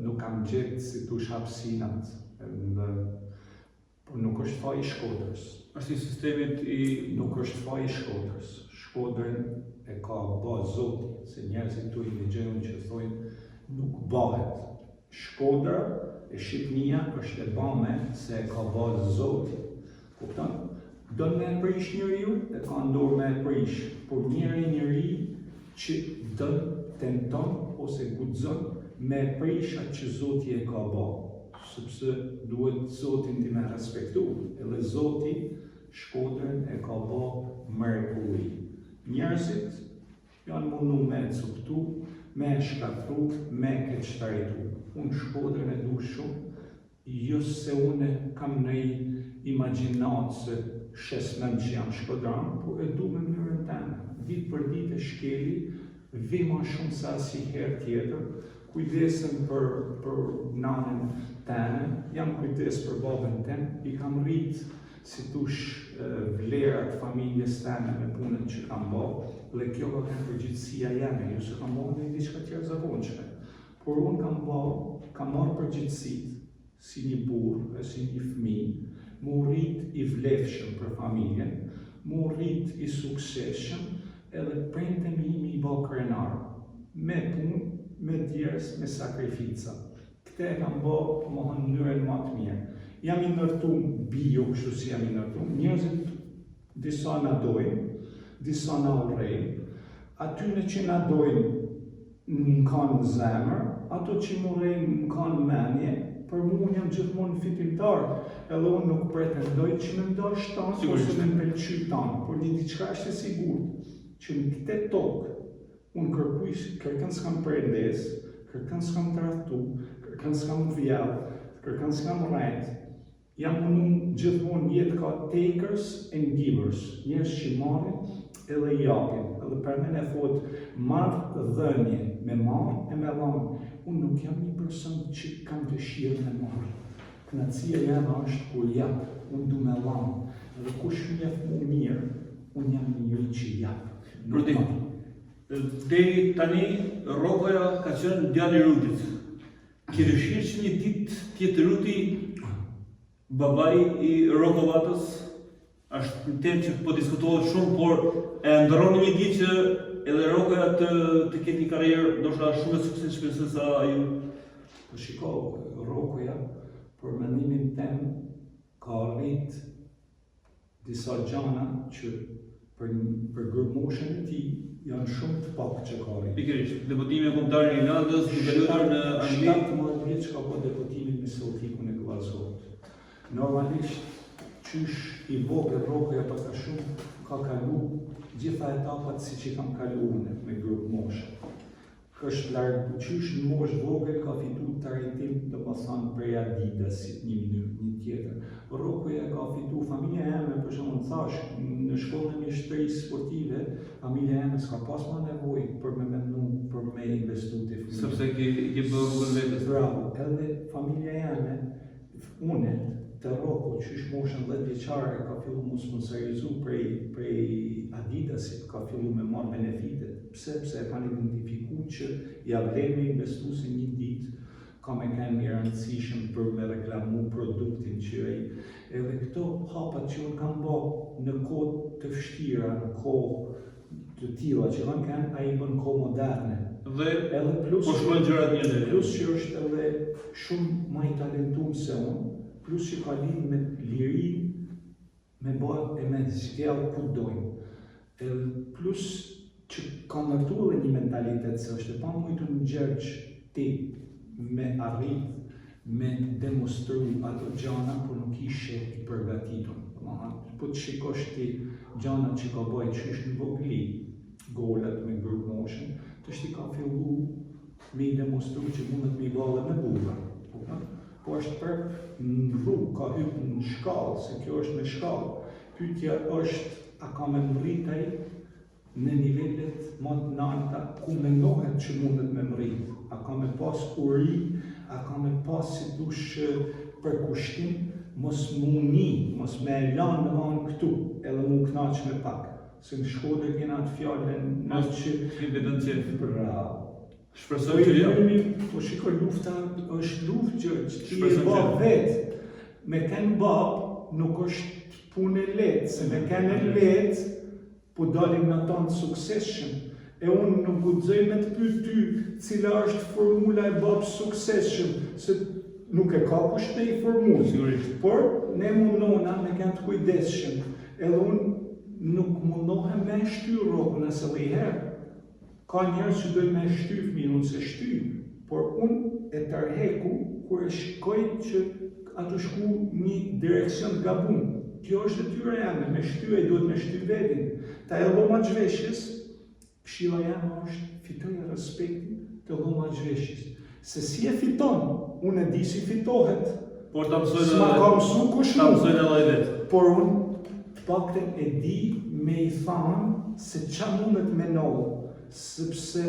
nuk kam gjetë si tush hapësinat, por nuk është faji Shkodrës. Është i sistemit i... Nuk është faji Shkodrës. Shkodrën e ka bë Zoti, se njerëzit tu i dëgjojnë që thojnë nuk bëhet. Shkodra e Shqipnia është e bame se e ka bë Zoti. Kupton? Do me e prish njeriu, e ka ndorë me e prish, por njeri që dën, tenton ose guxon me e prish atë që Zoti e ka bë. Sepse duhet Zotin ti me respektu, edhe Zoti Shkodrën e ka bë mrekulli. Njerëzit janë mundu me e cuptu, me e shkatru, me e keqtaritu. Unë Shkodrën e du shumë, jo se unë kam në imagjinatë se shesmen që jam shkodran, por e du me mënyrën teme. Ditë për ditë e shkeli, vi ma shumë sa si herë tjetër, kujdesem për nanën teme, jam kujdes për babën tem, i kam rritë si tush vlerat familjes teme me punën që kam bërë, dhe kjo ka qenë përgjithësia jeme, jo se kam bërë në diçka tjerë zakonshme. Por unë kam marrë përgjithësitë si një burrë e si një fëmijë, mu rrit i vlefshëm për familjen, mu rrit i suksesshëm, edhe prindëm imi i bë krenar, me punë, me djerës, me sakrifica. Këte e kam bë në mënyrën më të mirë. Jam i ndërtuar bio, kështu si jam i ndërtuar. Njerëzit disa na dojnë, disa na urrejnë, atyre që na dojnë më kanë zemër, ato që më urrejnë më kanë mendje. Për mua jam gjithmonë fitimtar, edhe unë nuk pretendoj që me ndosh tanë ose me pëlqy tanë, por një diçka është e sigurt, që në këtë tokë unë kërkën s'kam përndes, kërkën s'kam tradhtu, kërkën s'kam vjellë, kërkën s'kam rrejt. Jam unë gjithmonë jetë ka takers and givers, njerëz që marrin edhe japin, edhe për mene thot marrë dhënje, me marrë e me lanë. Unë nuk jam një person që kam dëshirë me marrë. Kënaqësia jeme është kur jap, unë du me lanë. Edhe kush më jep më mirë, unë jam një njeri që jap. Deri tani, Rokoja ka qenë djalë i Rutit. Ke dëshirë që një ditë tjetë Ruti, babai i Rokovatës, është një temë që po diskutohet shumë, por e ndërron një ditë që edhe Rokoja të ketë një karrierë ndoshta shumë e suksesshme se sa ajo. Po shiko, Rokoja, për mendimin tem, ka arrit disa gjana që për gërmoshën e tij janë shumë të pak që ka arrit. Pikërisht, deputimi kombëtar i Irlandës, niveluar në Angli. 17 vjeç ka bërë deputimin me Celticun e Glasgow. Normalisht, qysh i vogël Rokoja për ka shumë ka kalu gjitha etapat si që kam kalu unë me grupë moshë. Kështë largë qysh në moshë vogël ka fitu të rritim të më thanë prej Adidasit një tjetër. Rokoja ka fitu familja jeme, për shumë në thash, në shkollën e mjeshtrisë sportive, familja jeme s'ka pas ma nevoj për me mendu, për me investu të fëmijë. Sepse ke bërë rrugën vetës. Bravo, edhe familja jeme, unë, të Roko, që është moshën 10 vjeçare, ka fillu mu sponsorizu prej Adidasit, ka fillu me marrë benefitet. Pse e kanë identifiku që ja vlen me investu se një ditë ka me kanë një rëndësishëm për me reklamu produktin që ai. Edhe këto hapat që unë kam bë në kohë të vështira, në kohë të tilla që unë kanë, ai bën kohë moderne. Dhe edhe plus po shkruan gjërat mirë. Plus që është edhe shumë më i talentuar se unë. Plus që ka lidhë me lirin, me bërë e me zgjellë ku dojnë. Plus që ka ndërtu edhe një mentalitet se është e pa mujtu në gjergj ti me arrit, me demonstru ato gjana, por nuk ishe i përgatitur. Po të shikosh ti gjana që ka bëjt që është në vogli, golet me group motion, të shti ka fillu me i demonstru që mundet me i bale me buga. Po është për në rrugë, ka hypë në shkallë, se kjo është me shkallë. Pyetja është, a ka me mritaj në nivellet më të larta ku mendohet që mundet me mrit? A ka me pas uri, a ka me pas si dush përkushtim, mos muni, mos me lanë në anë këtu, edhe mu knaq me pak. Se në Shkodër kena atë fjallën në që... Evidencjet. Bravo. Shpresoj që jo. Po shikoj, lufta është luftë që ti e bab vetë. Me kënë bab nuk është punë e letë, se me kënë e letë po dalim në tanë sukseshëm. E unë nuk guxoj me të pyet ty cila është formula e bab sukseshëm, se nuk e ka kush me i formulë. Sigurisht. Por ne mundona me kënë të kujdesshëm. Edhe unë nuk mundohem me shtyr rrogën asë dhe i herë. Ka njerëz që dojnë me shty fëmijën, unë se shty, por unë e tërheku kur e shikoj që ato shku një direkcion gabun. Kjo është detyra jame, me shty e duhet me shty vetin. Ta e lloma zhveshjes, këshilla jame është fitoja respektin të lloma zhveshjes. Se si e fiton, unë e di si fitohet. Por ta mësojnë s'ma ka mësu kush ta nuk. mësojnë edhe vetë. Por unë pakten e di me i thanë se qa mundet me nollë. Sepse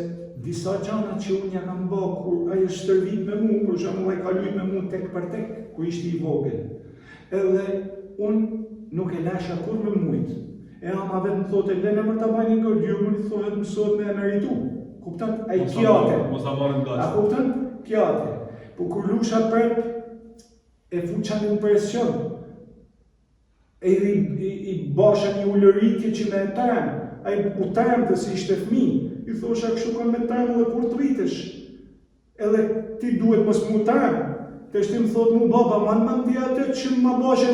disa gjana që unë ja kam bë kur ai është stërvit me mu, për shembull ai ka luajt me mu tek për tek, kur ishte i vogël. Edhe unë nuk e lasha kur me mujt. E ama vetë më thotë, lene më ta bajnë një gërgjur, më një thotë mësot me emeritu. Kupton? Ai pjate. Mos ta marrim A gas. kupton? Pjate. Po kur lusha prep, e fuqa në impresion. I basha një ullëritje që me e tërën. Ai u tërën të si ishte fmi. I thosha kështu kanë me tërën dhe kur të rritesh. Edhe ti duhet mos mu tërën. Të shti më thotë mu baba, ma në mandi atë që ma bashe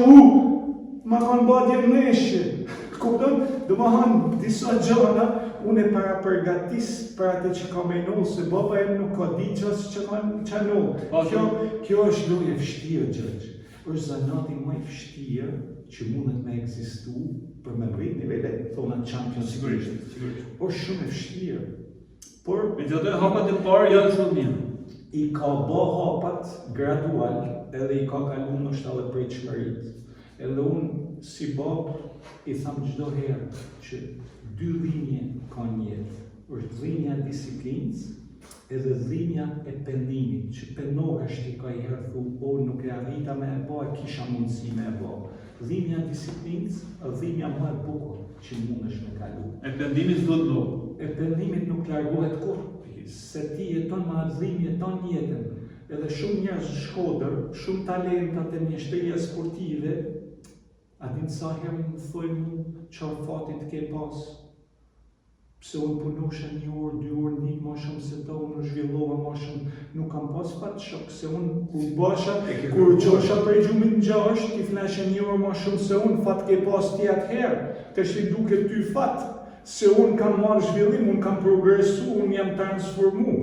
ma kanë badje neshje. Kupton? Do ma hanë disa gjana, unë e para përgatis për atë që ka me nëllë, se baba e nuk ka di që kanë që nëllë. Kjo është loje vështirë, Gjergj. Është zanati më i vështirë që mundet me ekzistu për me rrit nivellet, thona champion. Sigurisht. Është shumë e vështirë. Por Megjithatë hapat e parë janë shumë mirë. i ka bë hapat gradual edhe i ka kalu nështë edhe prej çmërit. Edhe unë si bab i tham çdo herë që dy dhimbje ka në jetë. Është dhimbja e disiplinës edhe dhimbja e pendimit, që pendohesh ti ka i herë thu, o nuk e arrita me e bë, kisha mundësi me e bë. Dhimbja e disiplinës është dhimbja më e bukur që mundesh me kalu. E pendimit duhet nuk. E pendimit nuk largohet kur, se ti jeton me atë dhimbje, jeton jetën. Edhe shumë njerëz në Shkodër, shumë talentat e mjeshtëria sportive, a din sa herë më thojnë mu çfarë fati të ke pas. Pse unë punusha 1 orë, 2 orë, një më shumë se ta, unë zhvillova më shumë, nuk kam pas fat shok, se unë kur qosha për gjumit në 6, ti flashe 1 orë më shumë se unë, fat ke pas ti atëherë, të shti duke ty fat, se unë kam marrë zhvillim, unë kam progresu, unë jam transformu.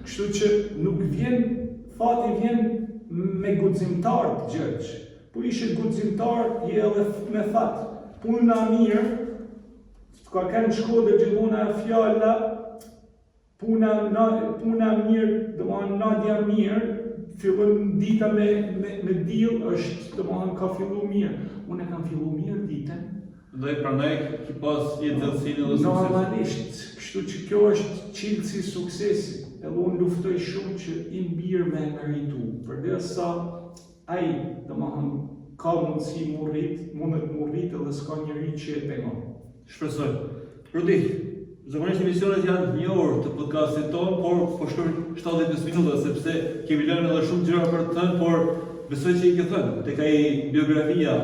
Kështu që nuk vjen, fati vjen me guximtar Gjergj. Po ishe guximtar, je edhe me fat. Puna mirë, ka kanë Shkodër gjithmona e fjalla, puna mirë, do më hanë nadja mirë, fillon dita me diell është, do më hanë ka fillu mirë. Unë e kam fillu mirë ditën. Ndaj pranaj ki pas jetë dhëllësinë dhe sukses. Normalisht, kështu që kjo është qilësi suksesi. Edhe unë luftoj shumë që i mbirë me meritu. Përderisa ai, do më hanë, ka mundësi mundet mu rrit edhe s'ka njëri që e pengon. Shpresoj. Rudi, zakonisht emisionet janë 1 orë të podcastit tonë, por po shkojnë 75 minuta, sepse kemi lënë edhe shumë gjëra për të thënë, por besoj që i ke thënë, tek ai biografia,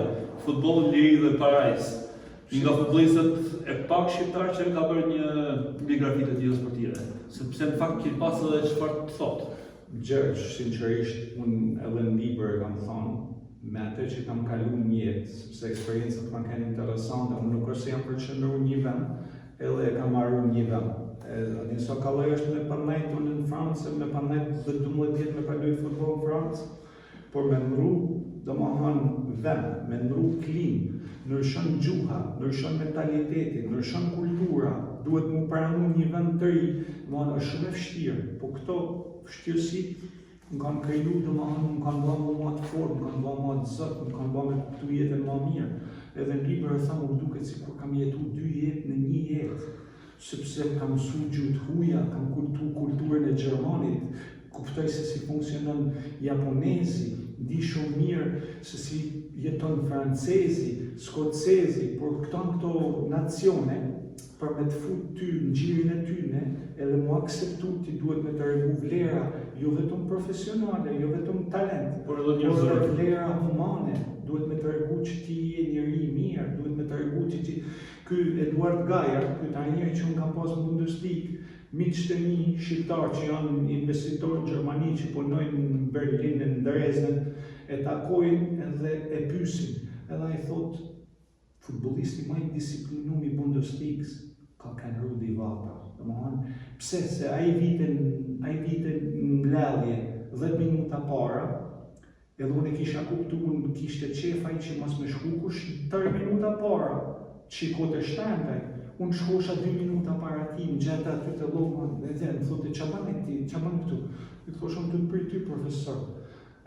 futbolli, liri dhe parajs. Një nga futbollistët e pak shqiptar që ka bërë një biografi të tillë sportive, sepse në fakt ke pas edhe çfarë të thotë. Gjergj, sinqerisht, unë edhe në libër kam thonë, me atë që kam kalu një jetë, sepse eksperiencat kanë qenë interesante, unë nuk është se jam përqendruar një vend, edhe e ka marrë një vend. Një so kalloj është me përnajt unë në Francë, me përnajt dhe 12 vjetë me përnajt futbol në Francë, por me nëru, do më hanë vend, me nëru klimë, nërshën gjuha, nërshën mentaliteti, nërshën kultura, duhet mu pranu një vend të ri, është shumë e vështirë, po këto vështirësit më kanë kriju, do më hanë, më kanë ba më ma të formë, më kanë ba ma të zëtë, më kanë ba me kuptu jetën ma mirë. Edhe në libër e thamë, më duket si kur kam jetu 2 jetë në 1 jetë, sepse kam mësu gjuhë huja, kam kuptu kulturën e Gjermanit, kuptoj se si funksionon japonezi, di shumë mirë se si jeton francezi, skocezi, por këto nacione, për me të fut ty në gjirin e tyne, edhe mu akseptu ti duhet me të regu vlera, jo vetëm profesionale, jo vetëm talent, por edhe edhe vlera humane, duhet me të regu që ti je njëri mirë, duhet me të regu që ti... Ky Eduard Gajer, ky trajneri që unë kam pas në Bundesliga, miqtë të mi shqiptar që janë investitorë në Gjermani që punojnë në Berlin, në Dresden, e takojnë edhe e pysin. Edhe ai thot, futbollisti më i disiplinum i Bundesligës ka Ken Rudi Vata. Domethënë, pse se ai vitën mbledhje 10 minuta para, edhe unë e kisha kuptuar, kishte qefaj që mos më shku kush 3 minuta para, qikot e shtendaj. Unë shkosha 2 minuta para ti, më gjeta aty të lomën, dhe dhe më thote, që banë e ti, që banë këtu? I thosha më të për ty, profesor.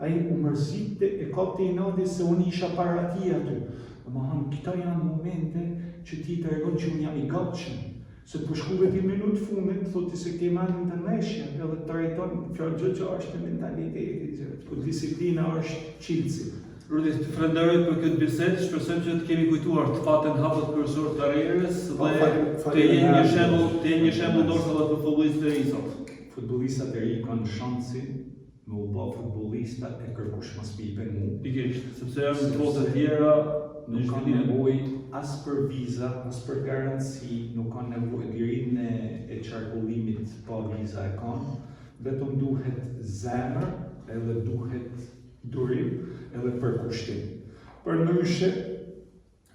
A i u mërzit e kapte i nadi se unë isha para ti aty. Dhe më hanë, këta janë momente që ti të regon që unë jam i gatshëm. Se për shkuve 10 minutë fundit, thote se ke manë të neshja, edhe të rejton, fjallë gjë është mentaliteti, ku disiplina është qilësi. Rudi, të falenderoj për këtë bisedë, shpresojmë që të kemi kujtuar të fatin hapët kryesor të karrierës dhe të jenë një shembull ndoshta edhe për futbollistë e ri sot. Futbollistat e ri kanë shansin me u bë futbollista e kërkush mos pipen mu. Pikërisht, sepse janë botë të tjera Nuk kanë nevojë as për viza, as për garanci, nuk kanë nevojë lirinë e qarkullimit pa viza e kanë, vetëm duhet zemër, edhe duhet durim, edhe përkushtim. Përndryshe,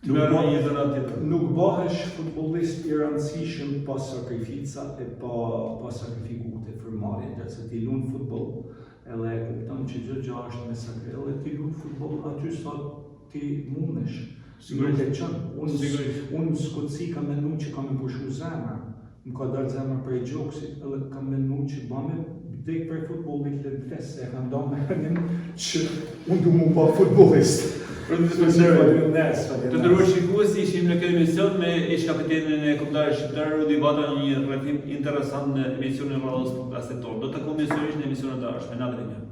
nuk bëhesh futbollist i rëndësishëm pa sakrifica e pa sakrifiku të firmarin, se ti lunë futboll, edhe e kupton që gjë është me sakrifica, edhe ti lunë futboll aty sot ti mundesh. Sigurisht e qënë. Unë në Skoci kam menu që kam e pushu zemër. Më ka darë zemër prej gjoksit, edhe kam menu që bëme dek për futbollit le dres, e kam do me hënin që unë du mu pa futbollist. Të ndërruar shikuesi, ishim në këtë emision me ish-kapitenin e kombëtarit shqiptar Rudi Vata, një rrethim interesant në emisionin e radhës podcastit tonë. Do të takojmë sërish në emisionin e ardhshëm.